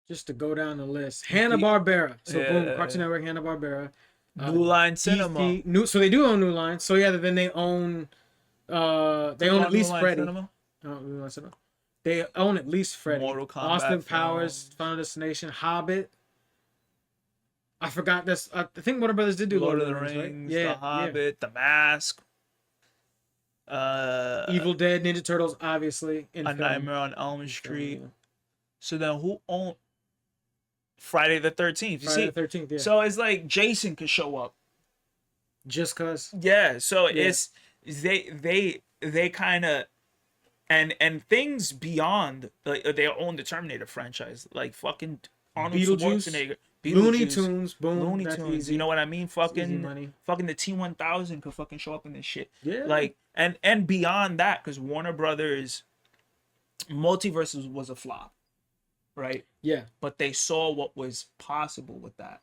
Speaker 1: Just to go down the list, Hanna-Barbera. So boom,
Speaker 2: Yeah.
Speaker 1: Cartoon Network, Hanna-Barbera.
Speaker 2: New Line Cinema.
Speaker 1: DC, so they do own New Line. So yeah, then they own they own at least
Speaker 2: New Line
Speaker 1: Freddy.
Speaker 2: Cinema?
Speaker 1: New Line Cinema. They own at least Freddy.
Speaker 2: Mortal Kombat
Speaker 1: Austin Powers,
Speaker 2: films.
Speaker 1: Final Destination, Hobbit. I forgot this. I think Warner Brothers did do
Speaker 2: Lord of the
Speaker 1: Rings, right?
Speaker 2: Rings,
Speaker 1: Yeah,
Speaker 2: The Hobbit, The Mask.
Speaker 1: Evil Dead, Ninja Turtles, obviously. In
Speaker 2: A
Speaker 1: film.
Speaker 2: Nightmare on Elm Street.
Speaker 1: Yeah.
Speaker 2: So then who owned Friday the 13th? You
Speaker 1: Friday
Speaker 2: see?
Speaker 1: the 13th, yeah.
Speaker 2: So it's like Jason could show up.
Speaker 1: Just cause.
Speaker 2: Yeah, so
Speaker 1: Yeah.
Speaker 2: it's they kind of and things beyond, like they own the Terminator franchise, like fucking Arnold
Speaker 1: Beetlejuice,
Speaker 2: Schwarzenegger,
Speaker 1: Looney
Speaker 2: Beetlejuice,
Speaker 1: Tunes, boom.
Speaker 2: Looney
Speaker 1: that's
Speaker 2: Tunes.
Speaker 1: easy.
Speaker 2: You know what I mean?
Speaker 1: Easy
Speaker 2: Fucking
Speaker 1: money.
Speaker 2: the T-1000 could fucking show up in this shit.
Speaker 1: Yeah.
Speaker 2: Like and beyond that, because Warner Brothers Multiverses was a flop, right?
Speaker 1: Yeah.
Speaker 2: But they saw what was possible with that,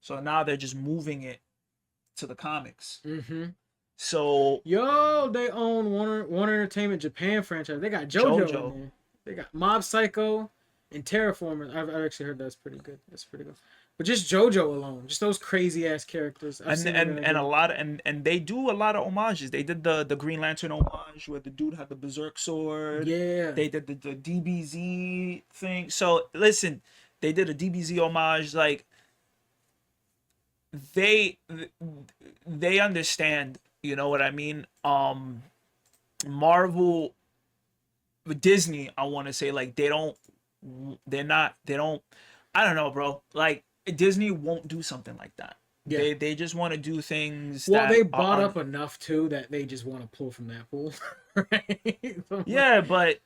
Speaker 2: so now they're just moving it to the comics.
Speaker 1: Mm-hmm.
Speaker 2: So
Speaker 1: Yo, they own Warner Entertainment Japan franchise. They got JoJo,
Speaker 2: JoJo.
Speaker 1: in there. They got Mob Psycho and Terraformers. I've actually heard that's pretty good. That's pretty good. But just JoJo alone, just those crazy ass characters. I've seen
Speaker 2: and
Speaker 1: that.
Speaker 2: a lot of, and they do a lot of homages. They did the Green Lantern homage where the dude had the berserk sword.
Speaker 1: Yeah.
Speaker 2: They did the DBZ thing. So listen, they did a DBZ homage. Like they understand. You know what I mean? Marvel, Disney. I want to say like they don't. I don't know, bro. Like Disney won't do something like that.
Speaker 1: Yeah.
Speaker 2: They just want to do things.
Speaker 1: Well,
Speaker 2: that
Speaker 1: they bought
Speaker 2: are-
Speaker 1: up enough too that they just want to pull from that pool. Right? So,
Speaker 2: Yeah, but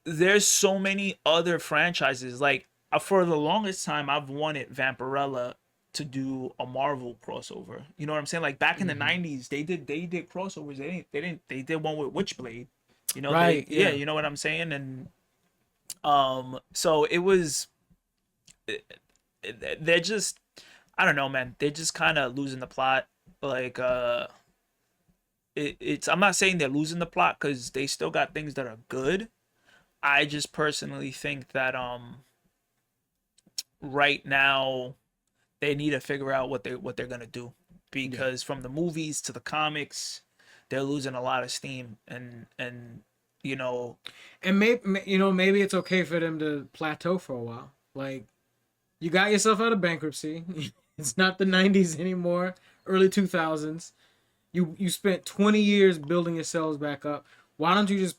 Speaker 2: there's so many other franchises. Like for the longest time, I've wanted Vampirella to do a Marvel crossover. You know what I'm saying? Like back in the '90s, they did crossovers. They did one with Witchblade. You know,
Speaker 1: Right,
Speaker 2: yeah,
Speaker 1: yeah.
Speaker 2: you know what I'm saying? And so it was. They're just, I don't know, man. They're just kind of losing the plot. Like it's. I'm not saying they're losing the plot because they still got things that are good. I just personally think that right now they need to figure out what they're gonna do, because from the movies to the comics, they're losing a lot of steam, and you know,
Speaker 1: And maybe it's okay for them to plateau for a while. Like, you got yourself out of bankruptcy. It's not the 90s anymore, early 2000s. You spent 20 years building yourselves back up. Why don't you just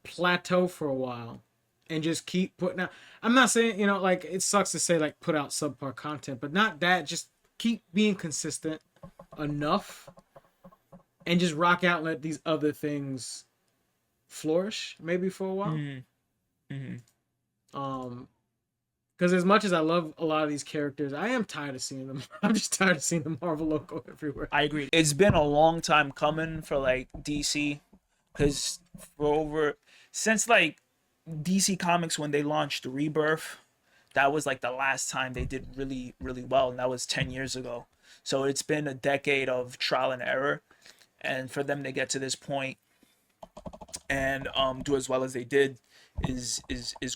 Speaker 1: plateau for a while and just keep putting out? I'm not saying, like, it sucks to say like put out subpar content, but not that. Just keep being consistent enough and just rock out and let these other things flourish maybe for a while. Because as much as I love a lot of these characters, I am tired of seeing them. I'm just tired of seeing the Marvel logo everywhere.
Speaker 2: I agree. It's been a long time coming for like DC, because since like DC Comics, when they launched Rebirth, that was like the last time they did really, really well, and that was 10 years ago. So it's been a decade of trial and error, and for them to get to this point and do as well as they did is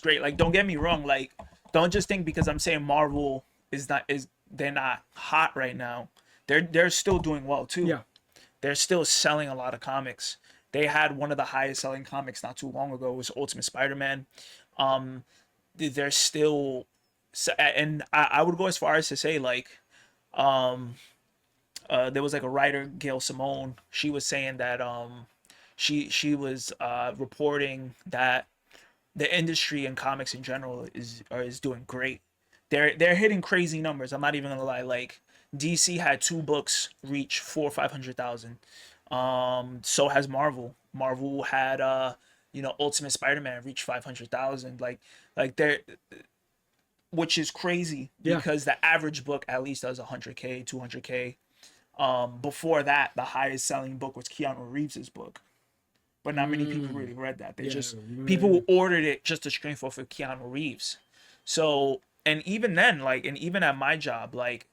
Speaker 2: great. Like, don't get me wrong, like, don't just think because I'm saying Marvel they're not hot right now. They're still doing well too.
Speaker 1: Yeah.
Speaker 2: They're still selling a lot of comics. They had one of the highest selling comics not too long ago. It was Ultimate Spider-Man. They're still, and I would go as far as to say, like, there was like a writer, Gail Simone. She was saying that she was reporting that the industry and comics in general is doing great. They're hitting crazy numbers. I'm not even gonna lie. Like, DC had 2 books reach 400,000 or 500,000. So has Marvel. Marvel had Ultimate Spider-Man reach 500,000. Like they're, which is crazy because the average book at least does 100K, 200K. Before that, the highest selling book was Keanu Reeves's book, but not many people really read that. People ordered it just to strength off of Keanu Reeves. So, and even then, like, and even at my job, like,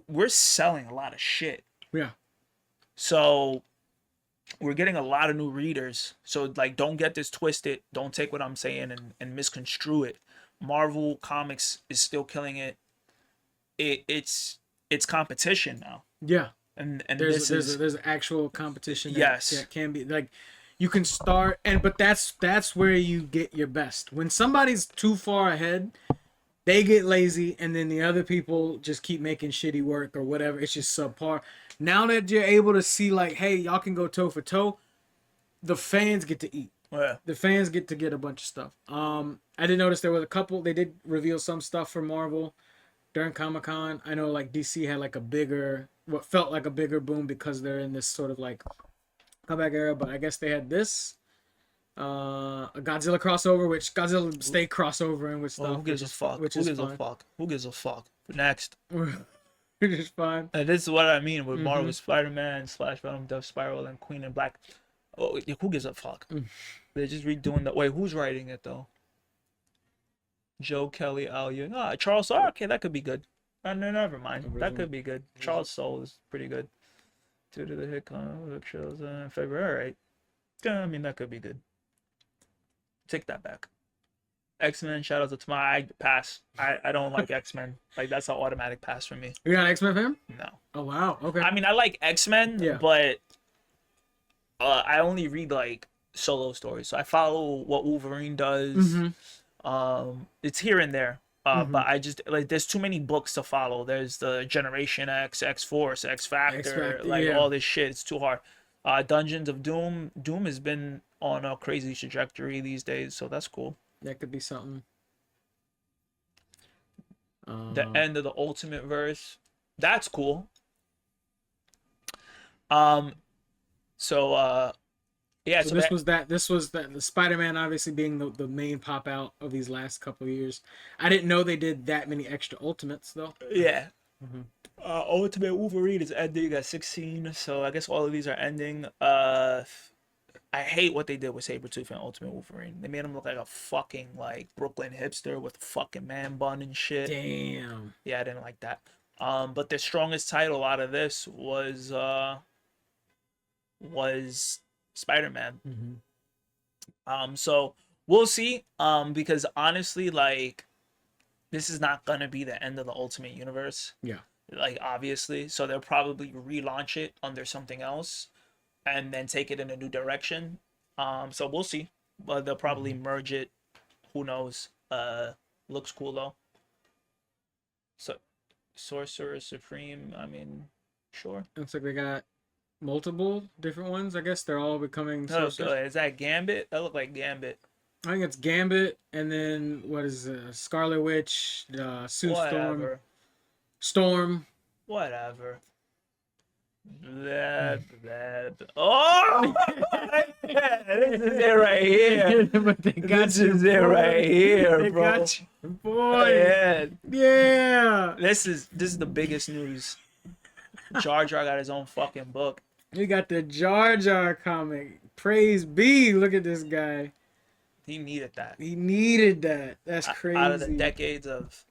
Speaker 2: we're selling a lot of shit.
Speaker 1: Yeah.
Speaker 2: So we're getting a lot of new readers. So, like, don't get this twisted. Don't take what I'm saying and misconstrue it. Marvel Comics is still killing it. It's competition now.
Speaker 1: Yeah.
Speaker 2: And
Speaker 1: there's actual competition.
Speaker 2: That
Speaker 1: can be, like, you can start, but that's where you get your best. When somebody's too far ahead, they get lazy, and then the other people just keep making shitty work or whatever. It's just subpar. Now that you're able to see, like, hey, y'all can go toe for toe, the fans get to eat.
Speaker 2: Yeah.
Speaker 1: The fans get to get a bunch of stuff. I did notice there was a couple. They did reveal some stuff for Marvel during Comic-Con. I know, like, DC had like what felt like a bigger boom because they're in this sort of like comeback era. But I guess they had this. A Godzilla crossover, which Godzilla stay crossovering with stuff.
Speaker 2: Well, who gives a fuck? Who gives a fuck? Next.
Speaker 1: Which is fine.
Speaker 2: And this is what I mean with Marvel Spider-Man / Venom, Death Spiral, and Queen in Black. Oh, who gives a fuck? They're just redoing that. Wait, who's writing it though? Joe Kelly, Al Ewing. Charles Soule. Okay, that could be good. Never mind. That could be good. Charles Soule is pretty good. Due to the hit comic shows in February. All right. I mean, that could be good. Take that back. X-Men, shout out to Tamara. I pass. I don't like X-Men. Like, that's an automatic pass for me.
Speaker 1: You got an X-Men fan?
Speaker 2: No.
Speaker 1: Oh, wow. Okay.
Speaker 2: I mean, I like X-Men, but I only read, like, solo stories. So I follow what Wolverine does. It's here and there. But I just, like, there's too many books to follow. There's the Generation X, X-Force, X-Factor, all this shit. It's too hard. Dungeons of Doom. Doom has been on a crazy trajectory these days, so that's cool. That
Speaker 1: could be something.
Speaker 2: The end of the Ultimate Verse. That's cool. So this was the
Speaker 1: Spider-Man obviously being the main pop out of these last couple of years. I didn't know they did that many extra Ultimates though.
Speaker 2: Yeah. Ultimate Wolverine is ending. You got 16, so I guess all of these are ending. I hate what they did with Sabretooth and Ultimate Wolverine. They made him look like a fucking, like, Brooklyn hipster with a fucking man bun and shit.
Speaker 1: Damn.
Speaker 2: Yeah, I didn't like that. But the strongest title out of this was Spider-Man. So we'll see. Because honestly, like, this is not gonna be the end of the Ultimate Universe.
Speaker 1: Yeah.
Speaker 2: Like, obviously. So they'll probably relaunch it under something else and then take it in a new direction. So we'll see. but they'll probably merge it. Who knows? Looks cool though. So, Sorcerer Supreme. I mean, sure.
Speaker 1: Looks like they got multiple different ones. I guess they're all becoming
Speaker 2: Oh,
Speaker 1: sorcerers.
Speaker 2: is that Gambit? That looked like Gambit.
Speaker 1: I think it's Gambit, and then what is Scarlet Witch, Sue Storm,
Speaker 2: Whatever.
Speaker 1: Storm.
Speaker 2: Whatever. Blah, blah, blah. Oh, yeah, this is it right here.
Speaker 1: But they got
Speaker 2: This
Speaker 1: you,
Speaker 2: is it
Speaker 1: boy.
Speaker 2: right here,
Speaker 1: They
Speaker 2: bro.
Speaker 1: got you, boy.
Speaker 2: Yeah,
Speaker 1: Yeah.
Speaker 2: this is the biggest news. Jar Jar got his own fucking book.
Speaker 1: We got the Jar Jar comic. Praise be. Look at this guy.
Speaker 2: He needed that.
Speaker 1: He needed that. That's crazy.
Speaker 2: Out of the decades of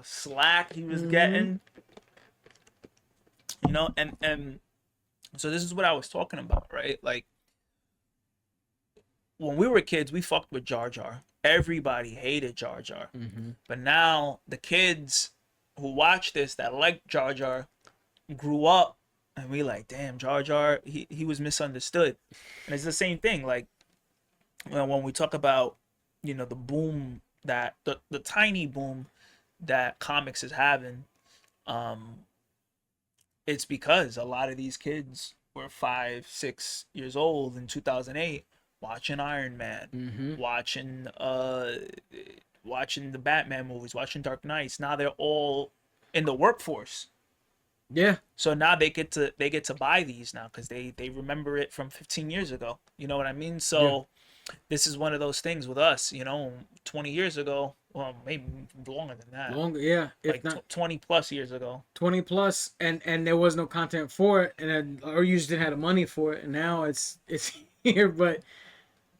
Speaker 2: slack he was getting, you know, and so this is what I was talking about, right? Like when we were kids, we fucked with Jar Jar. Everybody hated Jar Jar, but now the kids who watch this that like Jar Jar grew up, and we like, damn, Jar Jar, he was misunderstood, and it's the same thing. Like when we talk about, you know, the boom that the tiny boom that comics is having, it's because a lot of these kids were 5-6 years old in 2008 watching Iron Man, watching the Batman movies, watching Dark Knights. Now they're all in the workforce,
Speaker 1: Yeah.
Speaker 2: so now they get to buy these now because they remember it from 15 years ago. You know what I mean? So this is one of those things with us, you know, 20 years ago, well, maybe longer than that.
Speaker 1: Longer, yeah. If
Speaker 2: Like
Speaker 1: not
Speaker 2: 20 plus years ago.
Speaker 1: 20 plus, and there was no content for it, or you just didn't have the money for it, and now it's here. But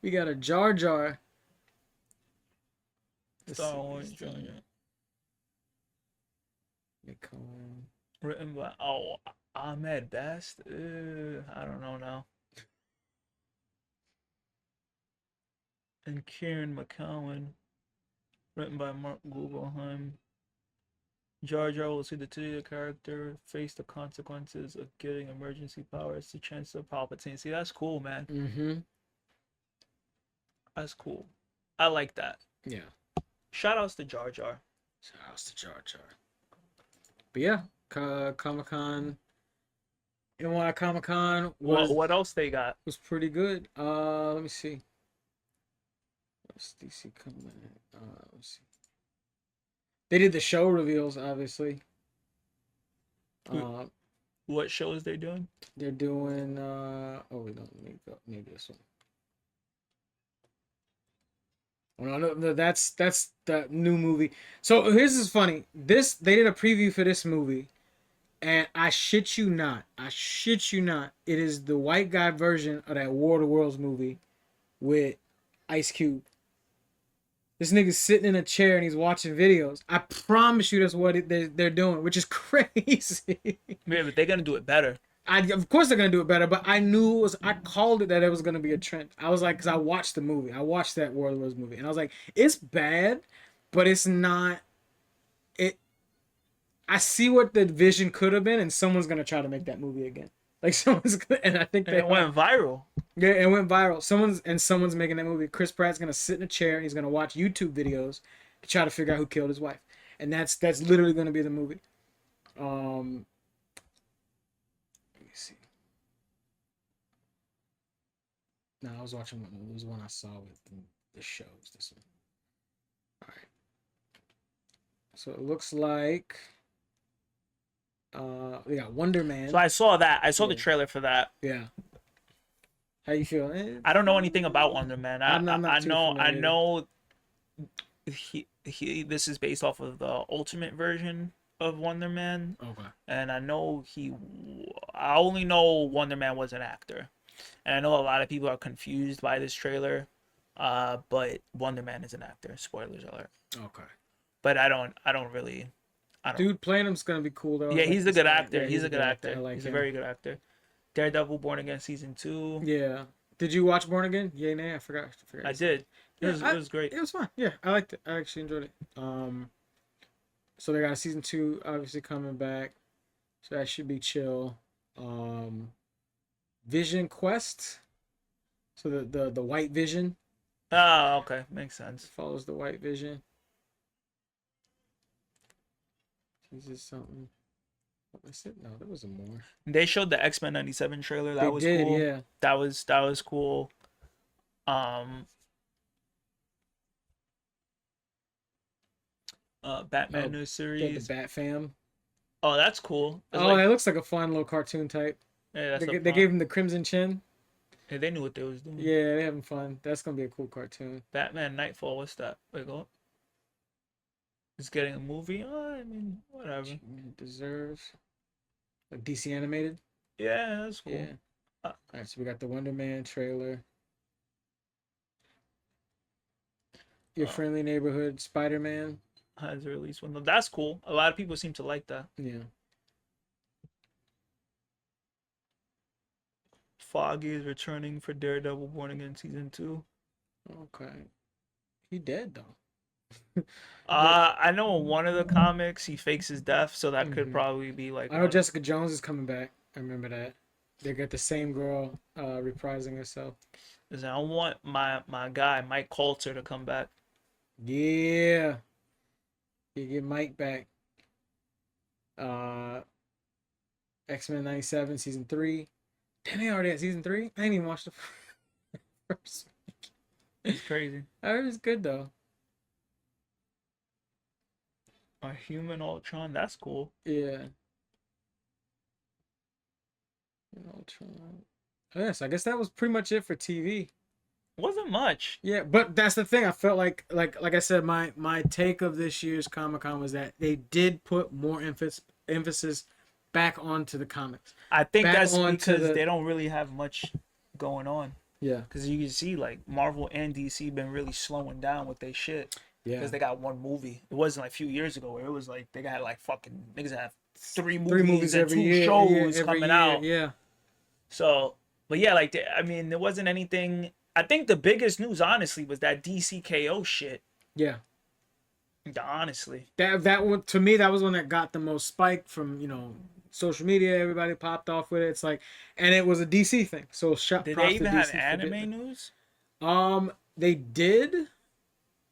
Speaker 1: we got a Jar Jar.
Speaker 2: Star Wars Jar Jar. Written by Ahmed Best. I don't know now. And Kieran McCowan. Written by Mark Guggenheim. Jar Jar will see the titular character face the consequences of getting emergency powers to Chancellor Palpatine. See, that's cool, man. That's cool. I like that.
Speaker 1: Yeah.
Speaker 2: Shout outs to Jar Jar.
Speaker 1: Shout outs to Jar Jar. But yeah, Comic-Con. You know why Comic-Con
Speaker 2: What else they got?
Speaker 1: was pretty good. Let me see. What's DC coming? Let's see. They did the show reveals, obviously.
Speaker 2: What shows they doing?
Speaker 1: They're doing. Oh, we don't need this one. Well, no, that's the new movie. So here's this funny. They did a preview for this movie, and I shit you not, it is the white guy version of that War of the Worlds movie with Ice Cube. This nigga's sitting in a chair and he's watching videos. I promise you that's what they're doing, which is crazy.
Speaker 2: Yeah, but they're gonna do it better.
Speaker 1: Of course they're gonna do it better, but I called it that it was gonna be a trend. I was like, because I watched the movie, I watched that War of the Worlds movie, and I was like, it's bad, but it's not. I see what the vision could have been, and someone's gonna try to make that movie again. Like someone's gonna, and I think
Speaker 2: And it went viral.
Speaker 1: Yeah, it went viral. Someone's making that movie. Chris Pratt's gonna sit in a chair and he's gonna watch YouTube videos to try to figure out who killed his wife, and that's literally gonna be the movie. Let me see. No, I was watching one. It was one I saw with the shows. This one. All right. So it looks like we got Wonder Man.
Speaker 2: So I saw that. I saw the
Speaker 1: Yeah.
Speaker 2: trailer for that.
Speaker 1: Yeah. How you feel?
Speaker 2: I don't know anything about Wonder Man.
Speaker 1: I'm not
Speaker 2: I
Speaker 1: too
Speaker 2: know. I
Speaker 1: familiar.
Speaker 2: know. This is based off of the Ultimate version of Wonder Man,
Speaker 1: Okay.
Speaker 2: and I know I only know Wonder Man was an actor, and I know a lot of people are confused by this trailer. But Wonder Man is an actor. Spoilers alert.
Speaker 1: Okay.
Speaker 2: But I don't really.
Speaker 1: Dude playing him's gonna be cool though.
Speaker 2: Yeah,
Speaker 1: I like
Speaker 2: he's a
Speaker 1: this
Speaker 2: good
Speaker 1: guy.
Speaker 2: actor.
Speaker 1: Yeah,
Speaker 2: He's a good actor.
Speaker 1: I like
Speaker 2: He's
Speaker 1: him.
Speaker 2: a very good actor. Daredevil Born Again season 2.
Speaker 1: Yeah. Did you watch Born Again? Yeah, nah, I forgot.
Speaker 2: I did. It was great.
Speaker 1: It was fun. Yeah, I liked it. I actually enjoyed it. So they got a season 2 obviously coming back. So that should be chill. Vision Quest. So the White Vision
Speaker 2: Oh, okay, makes sense.
Speaker 1: Follows the White Vision. Is this something? What was it? No, there was more.
Speaker 2: They showed the X-Men 97 trailer. That
Speaker 1: They
Speaker 2: was
Speaker 1: did,
Speaker 2: cool.
Speaker 1: yeah.
Speaker 2: That was cool. Um, Batman
Speaker 1: Oh,
Speaker 2: new
Speaker 1: They had the
Speaker 2: series.
Speaker 1: Bat Fam.
Speaker 2: Oh, that's cool. It's
Speaker 1: Oh,
Speaker 2: like,
Speaker 1: that looks like a fun little cartoon type.
Speaker 2: yeah, that's
Speaker 1: They gave him the Crimson Chin.
Speaker 2: yeah, they knew what they was doing.
Speaker 1: Yeah, they're having fun. That's gonna be a cool cartoon.
Speaker 2: Batman Nightfall. What's that? Wait, go up. It's getting a movie. Oh, I mean, whatever.
Speaker 1: Deserves. Like DC animated.
Speaker 2: Yeah, that's cool.
Speaker 1: Yeah. All right, so we got the Wonder Man trailer. Your Friendly Neighborhood Spider-Man.
Speaker 2: Has a release window. That's cool. A lot of people seem to like that.
Speaker 1: Yeah.
Speaker 2: Foggy is returning for Daredevil Born Again season 2.
Speaker 1: Okay. He dead though.
Speaker 2: I know in one of the comics he fakes his death, so that could
Speaker 1: Mhm.
Speaker 2: probably be like.
Speaker 1: I know Jessica Jones is coming back. I remember that. They got the same girl reprising herself.
Speaker 2: I want my guy Mike Coulter to come back.
Speaker 1: Yeah. You get Mike back. X-Men 97 season 3. Damn, they already at season 3? I didn't even watch the first.
Speaker 2: It's crazy.
Speaker 1: I heard it's good though.
Speaker 2: A Human Ultron. That's cool.
Speaker 1: Yeah. Ultron. Yes, I guess that was pretty much it for TV.
Speaker 2: Wasn't much.
Speaker 1: Yeah, but that's the thing. I felt like I said, my take of this year's Comic-Con was that they did put more emphasis back onto the comics.
Speaker 2: I think
Speaker 1: Back
Speaker 2: that's
Speaker 1: onto
Speaker 2: because
Speaker 1: the-
Speaker 2: they don't really have much going on.
Speaker 1: Yeah.
Speaker 2: Because you can see like Marvel and DC been really slowing down with their shit.
Speaker 1: Yeah.
Speaker 2: Because they got one movie. It wasn't like a few years ago where it was like they got like fucking niggas have three movies and
Speaker 1: every
Speaker 2: two
Speaker 1: year,
Speaker 2: shows
Speaker 1: every
Speaker 2: coming
Speaker 1: year,
Speaker 2: out.
Speaker 1: Yeah.
Speaker 2: So, but yeah, like I mean, there wasn't anything. I think the biggest news, honestly, was that DCKO shit.
Speaker 1: Yeah.
Speaker 2: Honestly,
Speaker 1: That one, to me, that was one that got the most spike from social media. Everybody popped off with it. It's like, and it was a DC thing. So
Speaker 2: did they even have anime news?
Speaker 1: They did,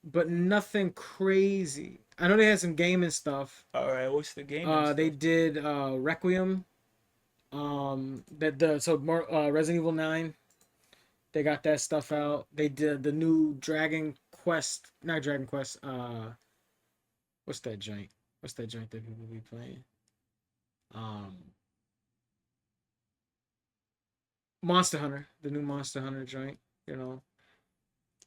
Speaker 1: but nothing crazy. I know they had some gaming stuff.
Speaker 2: All right, what's the game?
Speaker 1: They did Requiem. Resident Evil 9. They got that stuff out. They did the new Dragon Quest, not Dragon Quest. What's that joint? What's that joint that people be playing? Monster Hunter, the new Monster Hunter joint.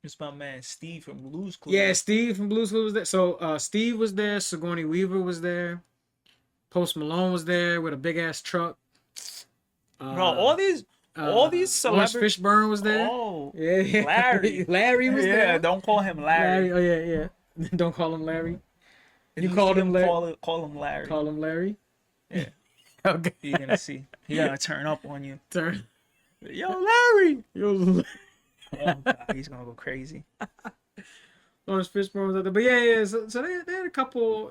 Speaker 2: It's my man Steve from Blue's Clues.
Speaker 1: Yeah, Steve from Blue's Clues was there. So Steve was there. Sigourney Weaver was there. Post Malone was there with a big ass truck.
Speaker 2: Bro, all these
Speaker 1: Lawrence
Speaker 2: celebrities.
Speaker 1: Fishburne was there.
Speaker 2: Oh,
Speaker 1: Yeah,
Speaker 2: Larry.
Speaker 1: Larry was
Speaker 2: yeah,
Speaker 1: there.
Speaker 2: don't call him Larry.
Speaker 1: Oh yeah. Don't call him Larry.
Speaker 2: If
Speaker 1: You
Speaker 2: see
Speaker 1: called him Larry.
Speaker 2: Call him Larry.
Speaker 1: Call him Larry.
Speaker 2: Yeah.
Speaker 1: Okay.
Speaker 2: You're gonna see. He's gonna turn up on you.
Speaker 1: Turn.
Speaker 2: Yo, Larry.
Speaker 1: Yo,
Speaker 2: Oh, God, he's gonna go crazy.
Speaker 1: Lawrence Fishburne was out there. But yeah. So they had a couple.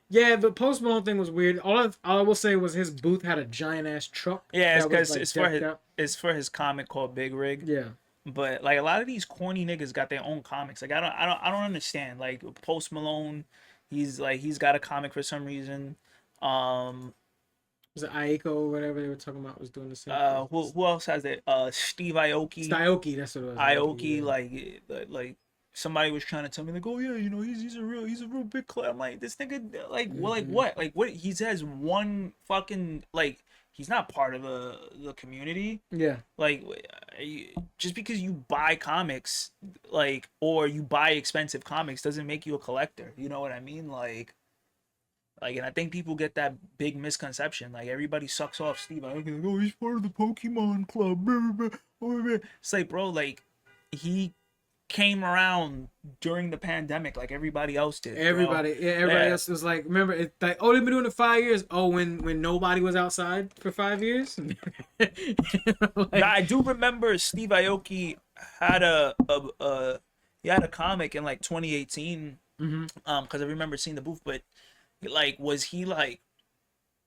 Speaker 1: Yeah, the Post Malone thing was weird. All I will say was his booth had a giant ass truck.
Speaker 2: Yeah, it's
Speaker 1: that was,
Speaker 2: because
Speaker 1: decked out.
Speaker 2: it's for his comic called Big Rig.
Speaker 1: Yeah.
Speaker 2: But like a lot of these corny niggas got their own comics. Like I don't understand. Like Post Malone, he's got a comic for some reason.
Speaker 1: Was it Aiko or whatever they were talking about was doing the same thing?
Speaker 2: Who else has it? Steve Aoki.
Speaker 1: It's Aoki, that's what it was.
Speaker 2: Aoki,
Speaker 1: yeah.
Speaker 2: like somebody was trying to tell me like, oh yeah, he's a real big club. I'm like, this nigga like what? Like what? He has one fucking like he's not part of the community.
Speaker 1: Yeah.
Speaker 2: Like just because you buy comics like or you buy expensive comics doesn't make you a collector. You know what I mean? Like and I think people get that big misconception. Like everybody sucks off Steve Aoki. Like, oh, he's part of the Pokemon club. It's like, bro, like he came around during the pandemic like everybody else did.
Speaker 1: Everybody else was like, remember, it's like, oh, they've been doing it 5 years. Oh, when nobody was outside for 5 years.
Speaker 2: Now, I do remember Steve Aoki had he had a comic in like 2018. Because I remember seeing the booth, but like, was he like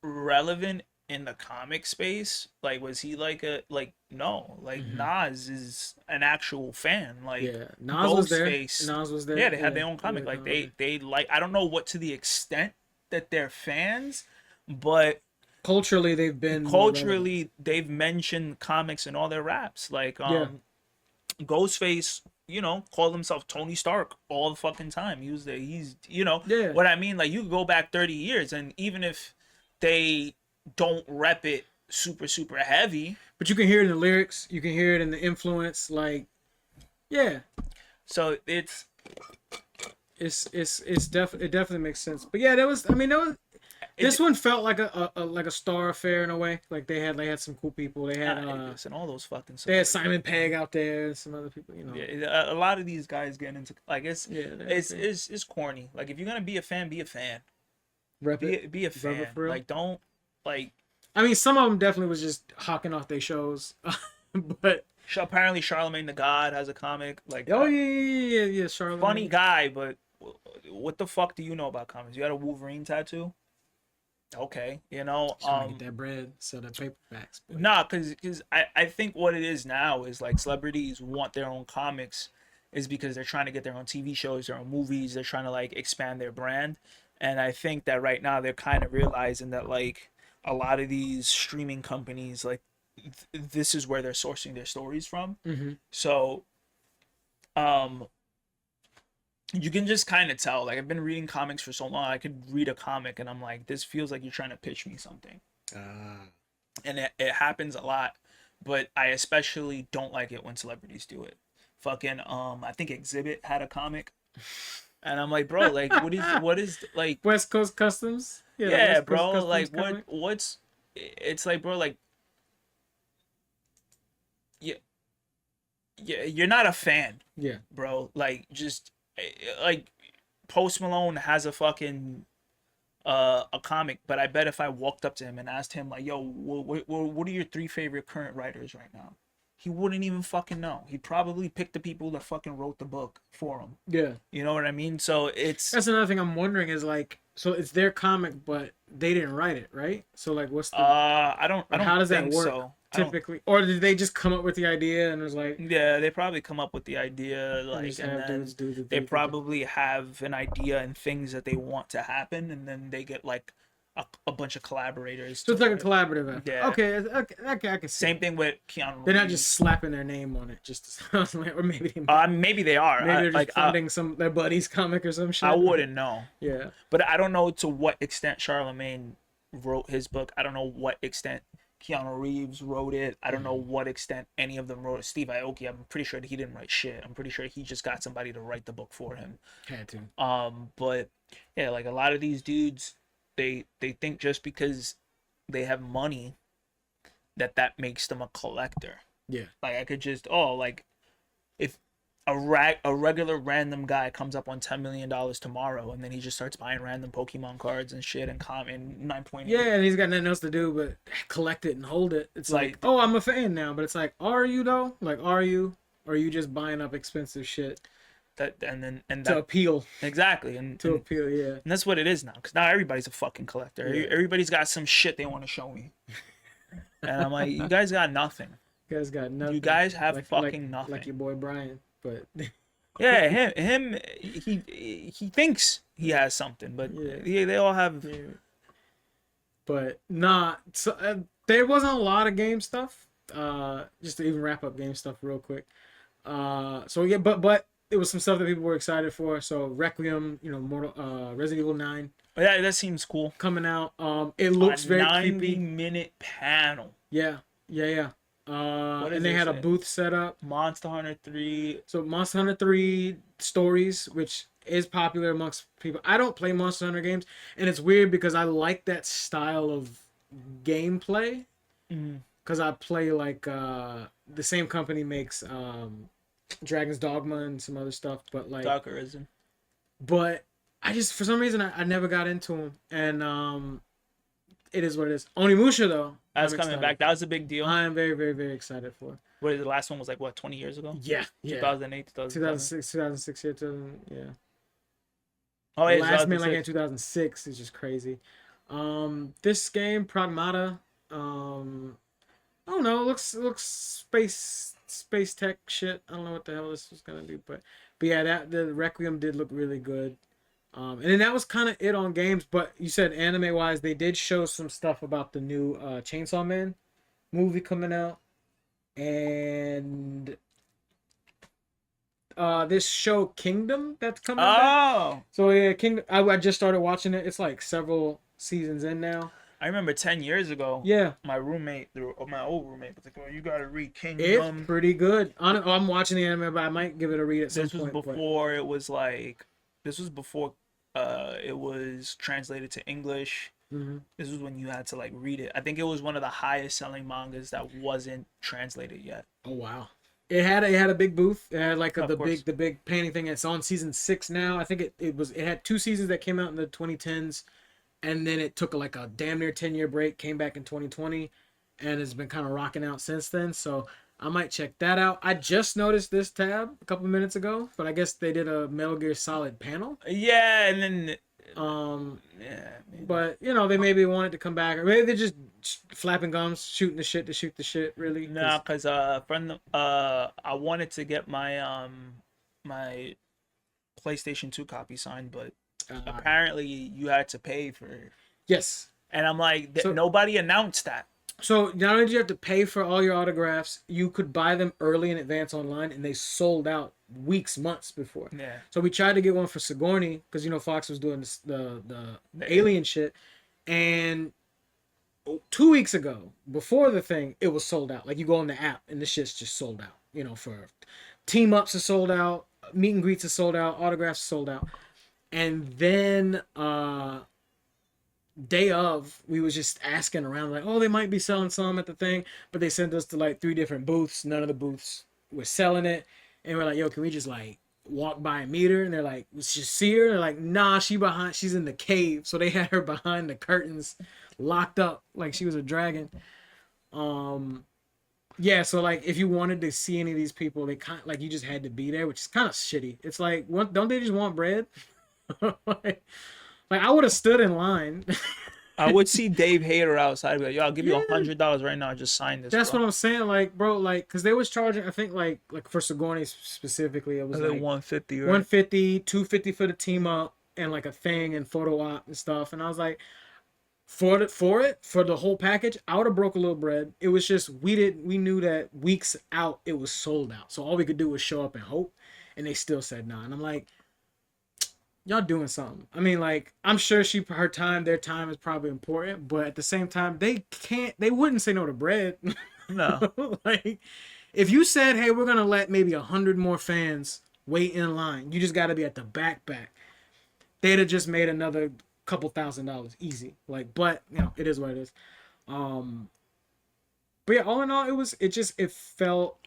Speaker 2: relevant in the comic space? Like, was he like a like? No, like
Speaker 1: Mhm.
Speaker 2: Nas is an actual fan. Like,
Speaker 1: Yeah, Nas was there.
Speaker 2: Ghostface.
Speaker 1: Nas was there.
Speaker 2: Yeah, they have
Speaker 1: Yeah,
Speaker 2: their own comic.
Speaker 1: yeah,
Speaker 2: Like they like. I don't know what to the extent that they're fans, but
Speaker 1: culturally they've been more relevant.
Speaker 2: culturally they've mentioned comics in all their raps. Like
Speaker 1: Yeah.
Speaker 2: Ghostface, you know, called himself Tony Stark all the fucking time. He was there. He's, you know,
Speaker 1: Yeah.
Speaker 2: what I mean. Like you could go back 30 years, and even if they don't rep it super heavy,
Speaker 1: But you can hear it in the lyrics. You can hear it in the influence. Like, yeah,
Speaker 2: so it's
Speaker 1: it definitely makes sense. But yeah, this one felt like a star affair in a way. Like they had some cool people. They had
Speaker 2: and all those fucking.
Speaker 1: they had Simon Pegg out there and some other people. You know.
Speaker 2: Yeah, a lot of these guys get into like
Speaker 1: Yeah,
Speaker 2: it's corny. Like if you're gonna be a fan, be a fan.
Speaker 1: Rep it.
Speaker 2: Be a
Speaker 1: Rep it
Speaker 2: fan.
Speaker 1: for real.
Speaker 2: Like don't like.
Speaker 1: I mean, some of them definitely was just hawking off their shows, but
Speaker 2: Apparently, Charlemagne the God has a comic. Like
Speaker 1: oh yeah, Charlotte.
Speaker 2: funny guy, but what the fuck do you know about comics? You got a Wolverine tattoo? Okay, you know,
Speaker 1: Trying to get that bread, sell the paperbacks. But
Speaker 2: nah, cause I think what it is now is like celebrities want their own comics, is because they're trying to get their own TV shows, their own movies. They're trying to like expand their brand, and I think that right now they're kind of realizing that like a lot of these streaming companies like this is where they're sourcing their stories from.
Speaker 1: Mhm.
Speaker 2: So, you can just kind of tell. Like I've been reading comics for so long, I could read a comic and I'm like, this feels like you're trying to pitch me something, and it happens a lot. But I especially don't like it when celebrities do it. Fucking I think Exhibit had a comic, and I'm like, bro, like what is like
Speaker 1: West Coast Customs.
Speaker 2: yeah,
Speaker 1: West Coast
Speaker 2: bro,
Speaker 1: Customs
Speaker 2: like
Speaker 1: comic.
Speaker 2: what's it's like, bro, like yeah, you're not a fan,
Speaker 1: Yeah.
Speaker 2: bro. Like just like Post Malone has a fucking a comic, but I bet if I walked up to him and asked him like, yo, what are your 3 favorite current writers right now? He wouldn't even fucking know. He probably picked the people that fucking wrote the book for him.
Speaker 1: Yeah.
Speaker 2: You know what I mean? So it's
Speaker 1: That's another thing I'm wondering is like, so it's their comic, but they didn't write it, right? So like, what's the
Speaker 2: I don't
Speaker 1: how does that
Speaker 2: think
Speaker 1: work
Speaker 2: so. I don't-
Speaker 1: typically, or did they just come up with the idea and it was like,
Speaker 2: Yeah, they probably come up with the idea,
Speaker 1: and
Speaker 2: like,
Speaker 1: just
Speaker 2: and
Speaker 1: have
Speaker 2: then
Speaker 1: dudes do the
Speaker 2: they
Speaker 1: thing?
Speaker 2: probably have an idea and things that they want to happen, and then they get like a bunch of collaborators.
Speaker 1: So it's like a
Speaker 2: to-
Speaker 1: collaborative effort.
Speaker 2: Yeah.
Speaker 1: Okay, I can see.
Speaker 2: Same thing with Keanu.
Speaker 1: They're not
Speaker 2: Reeves.
Speaker 1: just slapping their name on it, just to sound like, or maybe
Speaker 2: Maybe they are.
Speaker 1: maybe they're just
Speaker 2: like
Speaker 1: funding some their buddy's comic or some shit.
Speaker 2: I wouldn't know,
Speaker 1: Yeah.
Speaker 2: but I don't know to what extent Charlemagne wrote his book. I don't know what extent Keanu Reeves wrote it. I don't know what extent any of them wrote it. Steve Aoki, I'm pretty sure that he didn't write shit. I'm pretty sure he just got somebody to write the book for him.
Speaker 1: Had to.
Speaker 2: But yeah, like a lot of these dudes, they think just because they have money that makes them a collector.
Speaker 1: Yeah.
Speaker 2: Like I could just like if a regular random guy comes up on $10 million tomorrow and then he just starts buying random Pokemon cards and shit and 9.8.
Speaker 1: Yeah, and he's got nothing else to do but collect it and hold it. It's like, oh, I'm a fan now, but it's like, are you though? Like, are you? Or are you just buying up expensive shit
Speaker 2: to
Speaker 1: to appeal?
Speaker 2: Exactly, and
Speaker 1: Appeal, yeah.
Speaker 2: and that's what it is now. Because now everybody's a fucking collector.
Speaker 1: Yeah.
Speaker 2: Everybody's got some shit they want to show me, and I'm like, you guys got nothing.
Speaker 1: You guys got nothing.
Speaker 2: You guys have
Speaker 1: like,
Speaker 2: fucking nothing.
Speaker 1: Like your boy Brian, but
Speaker 2: Yeah, him. He thinks he has something, but
Speaker 1: Yeah.
Speaker 2: they all have.
Speaker 1: yeah. But not so, there wasn't a lot of game stuff. Just to even wrap up game stuff real quick. So yeah, but it was some stuff that people were excited for. So Requiem, Resident Evil 9
Speaker 2: Yeah, that seems cool.
Speaker 1: coming out. It looks very
Speaker 2: 90
Speaker 1: creepy.
Speaker 2: minute panel.
Speaker 1: Yeah.
Speaker 2: What does
Speaker 1: And they
Speaker 2: it
Speaker 1: had a
Speaker 2: say?
Speaker 1: booth set up.
Speaker 2: Monster Hunter 3.
Speaker 1: So Monster Hunter 3 Stories, which is popular amongst people. I don't play Monster Hunter games, and it's weird because I like that style of gameplay.
Speaker 2: Mhm.
Speaker 1: Because I play like the same company makes Dragon's Dogma and some other stuff, but like
Speaker 2: Dark Arisen.
Speaker 1: but I just for some reason I never got into them, and it is what it is. Onimusha though,
Speaker 2: That's
Speaker 1: I'm
Speaker 2: coming
Speaker 1: excited.
Speaker 2: back. That was a big deal.
Speaker 1: I am very very very excited for.
Speaker 2: What the last one was like? What 20 years ago?
Speaker 1: Yeah,
Speaker 2: 2008,
Speaker 1: 2006, 2006, yeah,
Speaker 2: Oh yeah,
Speaker 1: Last Man like
Speaker 2: 2006.
Speaker 1: in 2006 is just crazy. This game Pragmata I don't know. Looks space tech shit. I don't know what the hell this was gonna do, but yeah, that the Requiem did look really good. And then that was kind of it on games. But you said anime wise, they did show some stuff about the new Chainsaw Man movie coming out, and this show Kingdom that's coming back.
Speaker 2: Oh,
Speaker 1: So yeah, Kingdom. I just started watching it. It's like several seasons in now.
Speaker 2: I remember 10 years ago.
Speaker 1: Yeah,
Speaker 2: My roommate, or my old roommate, was like, "Oh, you gotta read
Speaker 1: it's
Speaker 2: Kingdom."
Speaker 1: pretty good. I'm watching the anime, but I might give it a read at some
Speaker 2: This was
Speaker 1: point. but-
Speaker 2: before it was like, this was before it was translated to English.
Speaker 1: Mhm.
Speaker 2: This was when you had to like read it. I think it was one of the highest selling mangas that wasn't translated yet.
Speaker 1: Oh wow. It had a big booth. It had like
Speaker 2: Of course.
Speaker 1: the big painting thing. It's on season 6 now. I think it had 2 seasons that came out in the 2010s, and then it took like a damn near 10-year break, came back in 2020, and it's been kind of rocking out since then. So I might check that out. I just noticed this tab a couple minutes ago, but I guess they did a Metal Gear Solid panel.
Speaker 2: Yeah, and then
Speaker 1: Yeah,
Speaker 2: maybe.
Speaker 1: but they maybe wanted to come back, or maybe they're just flapping gums, shooting the shit to shoot the shit. Really? 'Cause,
Speaker 2: Nah, cause I wanted to get my PlayStation 2 copy signed, but apparently you had to pay for.
Speaker 1: yes.
Speaker 2: And I'm like,
Speaker 1: So-
Speaker 2: nobody announced that.
Speaker 1: So not only did you have to pay for all your autographs, you could buy them early in advance online, and they sold out weeks, months before.
Speaker 2: Yeah.
Speaker 1: So we tried to get one for Sigourney because Fox was doing the alien shit, and 2 weeks ago, before the thing, it was sold out. Like you go on the app, and the shit's just sold out. For team ups are sold out, meet and greets are sold out, autographs are sold out, and then day of, we was just asking around like, oh, they might be selling some at the thing, but they sent us to like 3 different booths. None of the booths were selling it, and we're like, yo, can we just like walk by and meet her? And they're like, let's just see her. They're like, nah, she's in the cave. So they had her behind the curtains, locked up like she was a dragon. Yeah, so like if you wanted to see any of these people, they kind like you just had to be there, which is kind of shitty. It's like, what, don't they just want bread? Like I would have stood in line.
Speaker 2: I would see Dave Hayter outside. Be like, yo, I'll give you
Speaker 1: Yeah.
Speaker 2: $100 right now. Just sign this.
Speaker 1: That's
Speaker 2: bro.
Speaker 1: what I'm saying, like, bro, like, cause they was charging, I think, like for Sigourney specifically, it was
Speaker 2: Was it
Speaker 1: like
Speaker 2: 150, right?
Speaker 1: 150, 250 for the team up, and like a thing and photo op and stuff. And I was like, for the whole package, I would have broke a little bread. It was just we knew that weeks out it was sold out, so all we could do was show up and hope, and they still said nah. And I'm like, y'all doing something. I mean, like, I'm sure their time is probably important, but at the same time, they wouldn't say no to bread.
Speaker 2: No.
Speaker 1: Like, if you said, hey, we're gonna let maybe 100 more fans wait in line, you just got to be at the back, they'd have just made another couple $1,000 easy. Like, but it is what it is. But yeah, all in all, it felt,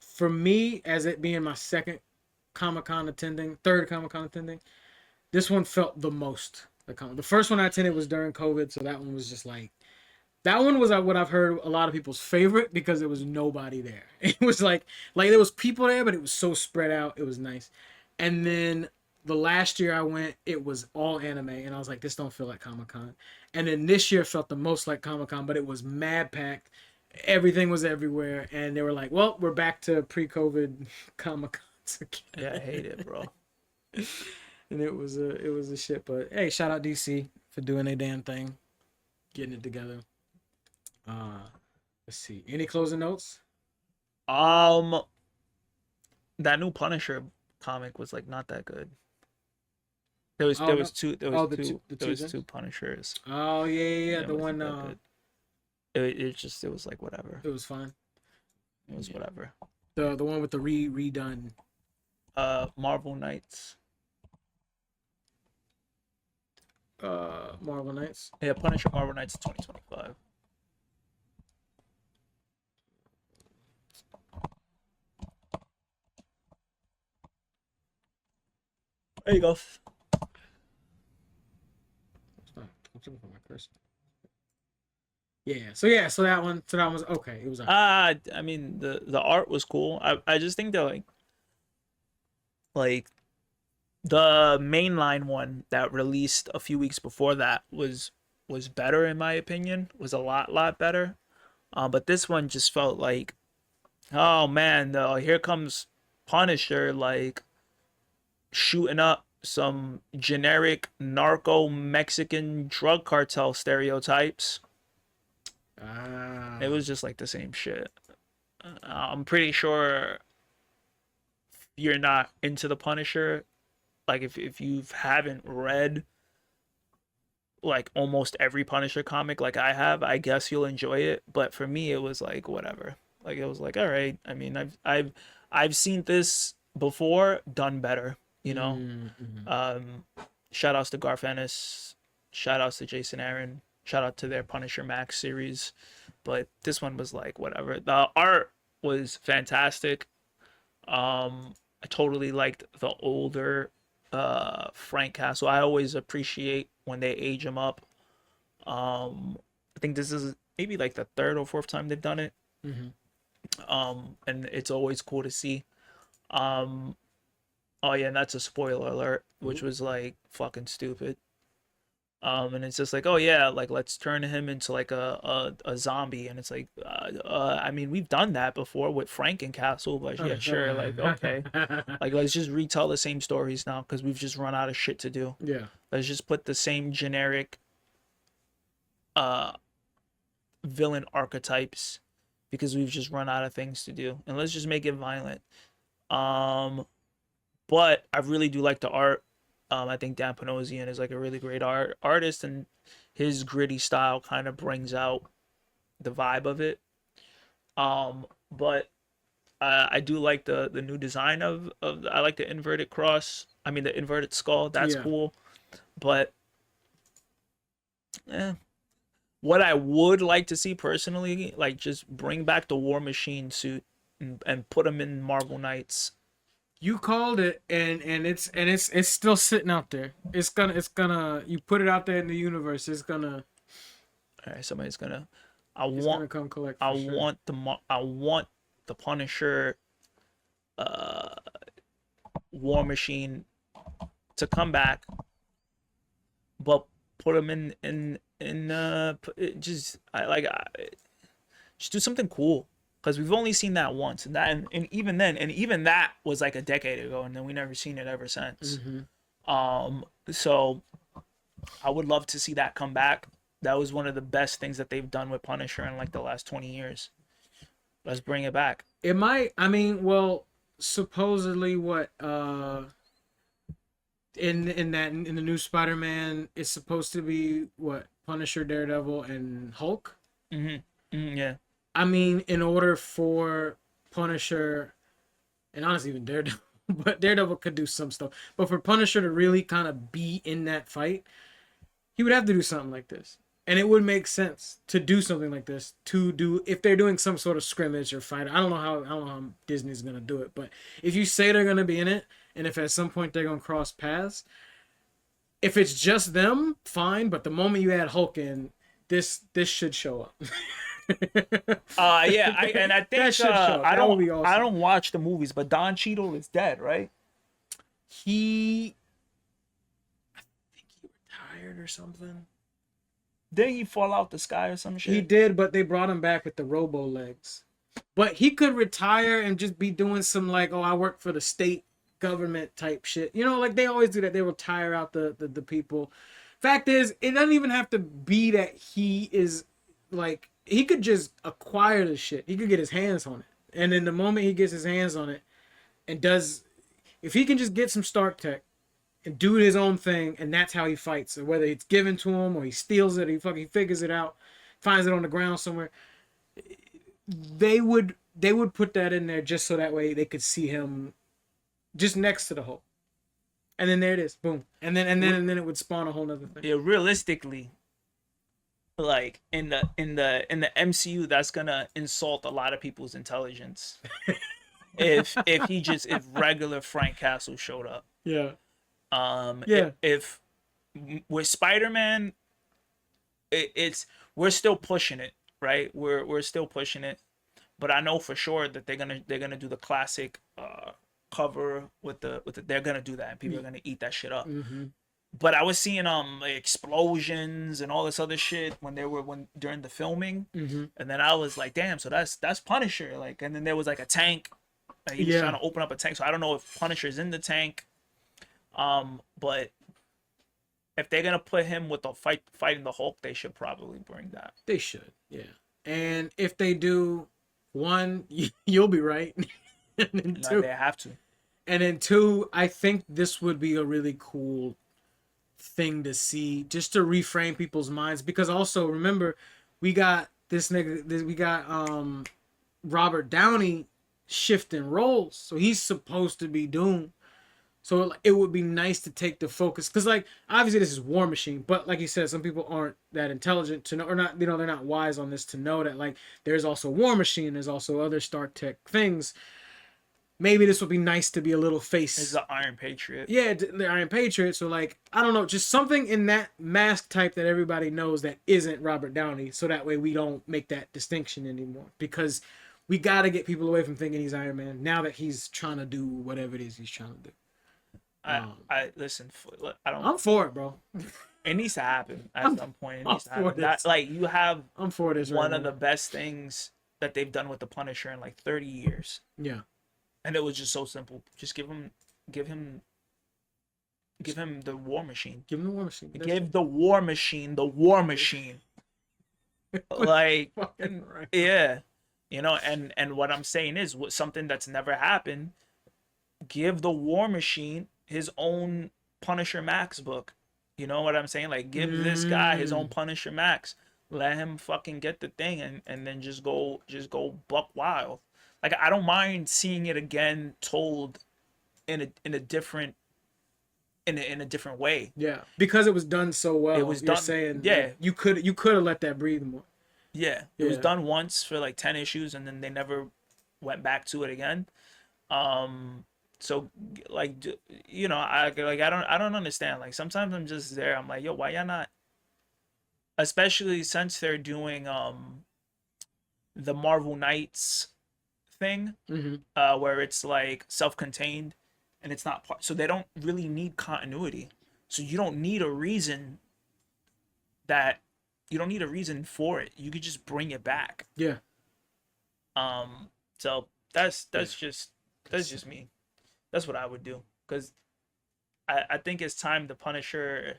Speaker 1: for me, as it being my third Comic-Con attending, this one felt the most. The first one I attended was during COVID, so that one was just like, that one was what I've heard a lot of people's favorite because there was nobody there. It was like there was people there, but it was so spread out. It was nice. And then the last year I went, it was all anime, and I was like, this don't feel like Comic-Con. And then this year felt the most like Comic-Con, but it was mad packed. Everything was everywhere, and they were like, well, we're back to pre-COVID Comic-Cons again.
Speaker 2: Yeah, I hate it, bro.
Speaker 1: And it was a shit. But hey, shout out DC for doing their damn thing, getting it together. Let's see. Any closing notes?
Speaker 2: That new Punisher comic was like not that good. There was two Punishers.
Speaker 1: Oh yeah.
Speaker 2: It
Speaker 1: The
Speaker 2: wasn't
Speaker 1: one.
Speaker 2: that good. It was like whatever.
Speaker 1: It was fun.
Speaker 2: It was whatever.
Speaker 1: The one with the redone.
Speaker 2: Marvel Knights.
Speaker 1: Marvel Knights.
Speaker 2: Yeah, Punisher Marvel Knights 2025. There you go.
Speaker 1: I'm looking for my cursor. Yeah. So that one was okay. It was alright.
Speaker 2: I mean the art was cool. I just think that like the mainline one that released a few weeks before that was was better in my opinion. Was a lot better. But this one just felt like, oh man, here comes Punisher, like shooting up some generic narco Mexican drug cartel stereotypes.
Speaker 1: Ah.
Speaker 2: It was just like the same shit. I'm pretty sure you're not into the Punisher. Like if you haven't read like almost every Punisher comic like I have, I guess you'll enjoy it. But for me, it was like whatever. Like it was like, all right. I mean, I've seen this before, done better. You know. Shout outs to Garth Ennis. Shout outs to Jason Aaron. Shout out to their Punisher Max series. But this one was like whatever. The art was fantastic. I totally liked the older Frank Castle. I always appreciate when they age him up. I think this is maybe like the third or fourth time they've done it. And it's always cool to see. Oh yeah, and that's a spoiler alert, which was like fucking stupid. And it's just like, oh yeah, like let's turn him into like a zombie, and it's like, I mean, we've done that before with Frankencastle, but yeah, sure, like okay, like let's just retell the same stories now because we've just run out of shit to do.
Speaker 1: Yeah.
Speaker 2: Let's just put the same generic, villain archetypes because we've just run out of things to do, and let's just make it violent. But I really do like the art. I think Dan Panosian is like a really great artist, and his gritty style kind of brings out the vibe of it. But I do like the new design of I like the inverted cross. I mean the inverted skull. That's cool. But what I would like to see personally, like just bring back the War Machine suit and put him in Marvel Knights.
Speaker 1: You called it, and it's still sitting out there. It's gonna you put it out there in the universe. It's gonna.
Speaker 2: All right, somebody's gonna.
Speaker 1: Gonna come collect.
Speaker 2: I want the Punisher, War Machine, to come back, but put him just do something cool. Because we've only seen that once, and even that was like a decade ago, and then we never seen it ever since. So I would love to see that come back. That was one of the best things that they've done with Punisher in like the last 20 years. Let's bring it back.
Speaker 1: It might. I mean, well, supposedly what in the new Spider-Man is supposed to be what Punisher, Daredevil, and Hulk.
Speaker 2: Yeah.
Speaker 1: I mean, in order for Punisher, and honestly even Daredevil, but Daredevil could do some stuff. But for Punisher to really kind of be in that fight, he would have to do something like this. And it would make sense to do something like this, to do if they're doing some sort of scrimmage or fight. I don't know how Disney's gonna do it, but if you say they're gonna be in it, and if at some point they're gonna cross paths, if it's just them, fine. But the moment you add Hulk in, this should show up.
Speaker 2: Yeah, I think I
Speaker 1: awesome.
Speaker 2: don't watch the movies, but Don Cheadle is dead, right?
Speaker 1: I think he retired or something.
Speaker 2: Didn't he fall out the sky or some shit?
Speaker 1: He did, but they brought him back with the robo legs. But he could retire and just be doing some like, oh, I work for the state government type shit. You know, like they always do that. They retire out the people. Fact is, it doesn't even have to be that he is like. He could just acquire the shit. He could get his hands on it. And then the moment he gets his hands on it and if he can just get some Stark tech and do his own thing, and that's how he fights, or whether it's given to him or he steals it, or he fucking figures it out, finds it on the ground somewhere, they would put that in there just so that way they could see him just next to the Hulk. And then there it is. Boom. And then it would spawn a whole nother thing.
Speaker 2: Yeah, realistically, like in the MCU, that's gonna insult a lot of people's intelligence. if regular Frank Castle showed up.
Speaker 1: Yeah.
Speaker 2: If with Spider-Man, we're still pushing it, right? We're still pushing it, but I know for sure that they're gonna do the classic cover with the they're gonna do that, and people are gonna eat that shit up. But I was seeing like, explosions and all this other shit when during the filming,
Speaker 1: Mm-hmm.
Speaker 2: and then I was like, damn, so that's Punisher. Like, and then there was like a tank. Like, he was trying
Speaker 1: Yeah,
Speaker 2: to open up a tank, so I don't know if Punisher's in the tank. But if they're gonna put him with the fighting the Hulk, they should probably bring that.
Speaker 1: they should. Yeah, and if they do, one, you'll be right, and then
Speaker 2: No,
Speaker 1: two,
Speaker 2: they have to.
Speaker 1: I think this would be a really cool thing to see, just to reframe people's minds. Because also remember, we got this nigga, we got Robert Downey shifting roles, so he's supposed to be Doom. So it would be nice to take the focus, because like obviously this is War Machine, but like you said, some people aren't that intelligent to know, or not, they're not wise on this to know that like there's also War Machine, there's also other Star Trek things. Maybe this would be nice to be a little face.
Speaker 2: It's the Iron Patriot.
Speaker 1: Yeah, the Iron Patriot. So like, I don't know, just something in that mask type that everybody knows that isn't Robert Downey, so that way we don't make that distinction anymore. Because we got to get people away from thinking he's Iron Man now that he's trying to do whatever it is he's trying to do.
Speaker 2: I listen. I don't.
Speaker 1: I'm for it, bro.
Speaker 2: It needs to happen at some point. It needs to
Speaker 1: I'm for
Speaker 2: happen. That,
Speaker 1: this.
Speaker 2: like, you have
Speaker 1: I'm for this.
Speaker 2: one
Speaker 1: right
Speaker 2: of
Speaker 1: now.
Speaker 2: the best things that they've done with the Punisher in like 30 years,
Speaker 1: Yeah.
Speaker 2: and it was just so simple. Just give him the War Machine.
Speaker 1: Give him the War Machine. That's
Speaker 2: Give the War Machine the War Machine. Like,
Speaker 1: fucking right.
Speaker 2: yeah, and what I'm saying is, something that's never happened. Give the War Machine his own Punisher Max book. You know what I'm saying? Like, give this guy his own Punisher Max. Let him fucking get the thing, and then just go buck wild. Like, I don't mind seeing it again told in a different way.
Speaker 1: Yeah, because it was done so well.
Speaker 2: It was
Speaker 1: You're
Speaker 2: done-
Speaker 1: saying,
Speaker 2: yeah.
Speaker 1: like, you could have let that breathe more.
Speaker 2: Yeah, it was
Speaker 1: Yeah.
Speaker 2: done once for like 10 issues, and then they never went back to it again. So like, I don't understand. Like, sometimes I'm just there. I'm like, yo, why y'all not? Especially since they're doing the Marvel Knights thing,
Speaker 1: Mm-hmm.
Speaker 2: where it's like self-contained, and it's not part. So they don't really need continuity. So you don't need a reason for it. You could just bring it back.
Speaker 1: Yeah.
Speaker 2: So that's just me. That's what I would do, because I think it's time the Punisher,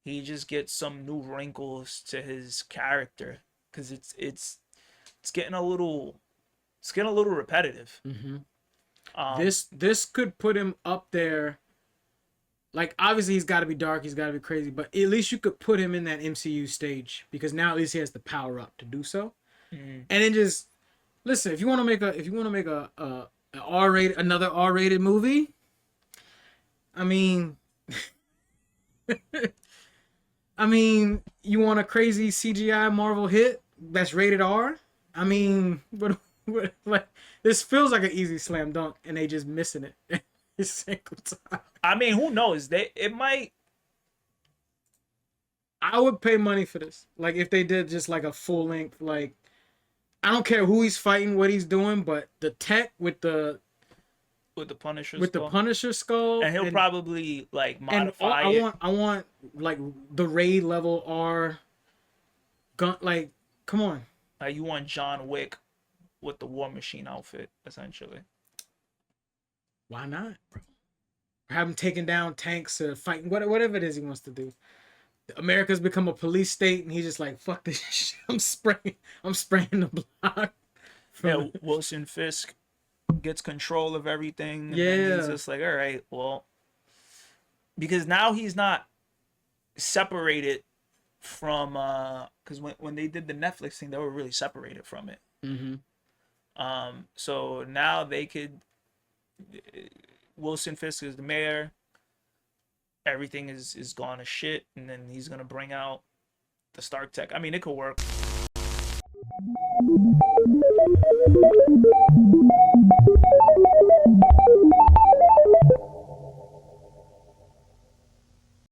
Speaker 2: he just gets some new wrinkles to his character, because it's getting a little repetitive.
Speaker 1: Mm-hmm. This could put him up there. Like, obviously he's got to be dark, he's got to be crazy, but at least you could put him in that MCU stage, because now at least he has the power up to do so.
Speaker 2: Mm.
Speaker 1: And then just listen, if you want to make another R-rated movie, I mean, you want a crazy CGI Marvel hit that's rated R? I mean, what like, this feels like an easy slam dunk, and they just missing it every single time.
Speaker 2: I mean, who knows? It might.
Speaker 1: I would pay money for this. Like, if they did just like a full length, like, I don't care who he's fighting, what he's doing, but the tech with the Punisher skull,
Speaker 2: and he'll probably like modify
Speaker 1: and
Speaker 2: it.
Speaker 1: I want like the raid level R gun. Like, come on.
Speaker 2: You want John Wick with the War Machine outfit, essentially.
Speaker 1: Why not, bro? Or have him taking down tanks or fighting, whatever it is he wants to do. America's become a police state, and he's just like, fuck this shit. I'm spraying the block.
Speaker 2: Yeah, Wilson Fisk gets control of everything. And
Speaker 1: Yeah.
Speaker 2: then he's just like, all right, well, because now he's not separated from, because when they did the Netflix thing, they were really separated from it.
Speaker 1: Mm-hmm.
Speaker 2: So now they could. Wilson Fisk is the mayor. Everything is gone to shit, and then he's gonna bring out the Stark Tech. I mean, it could work.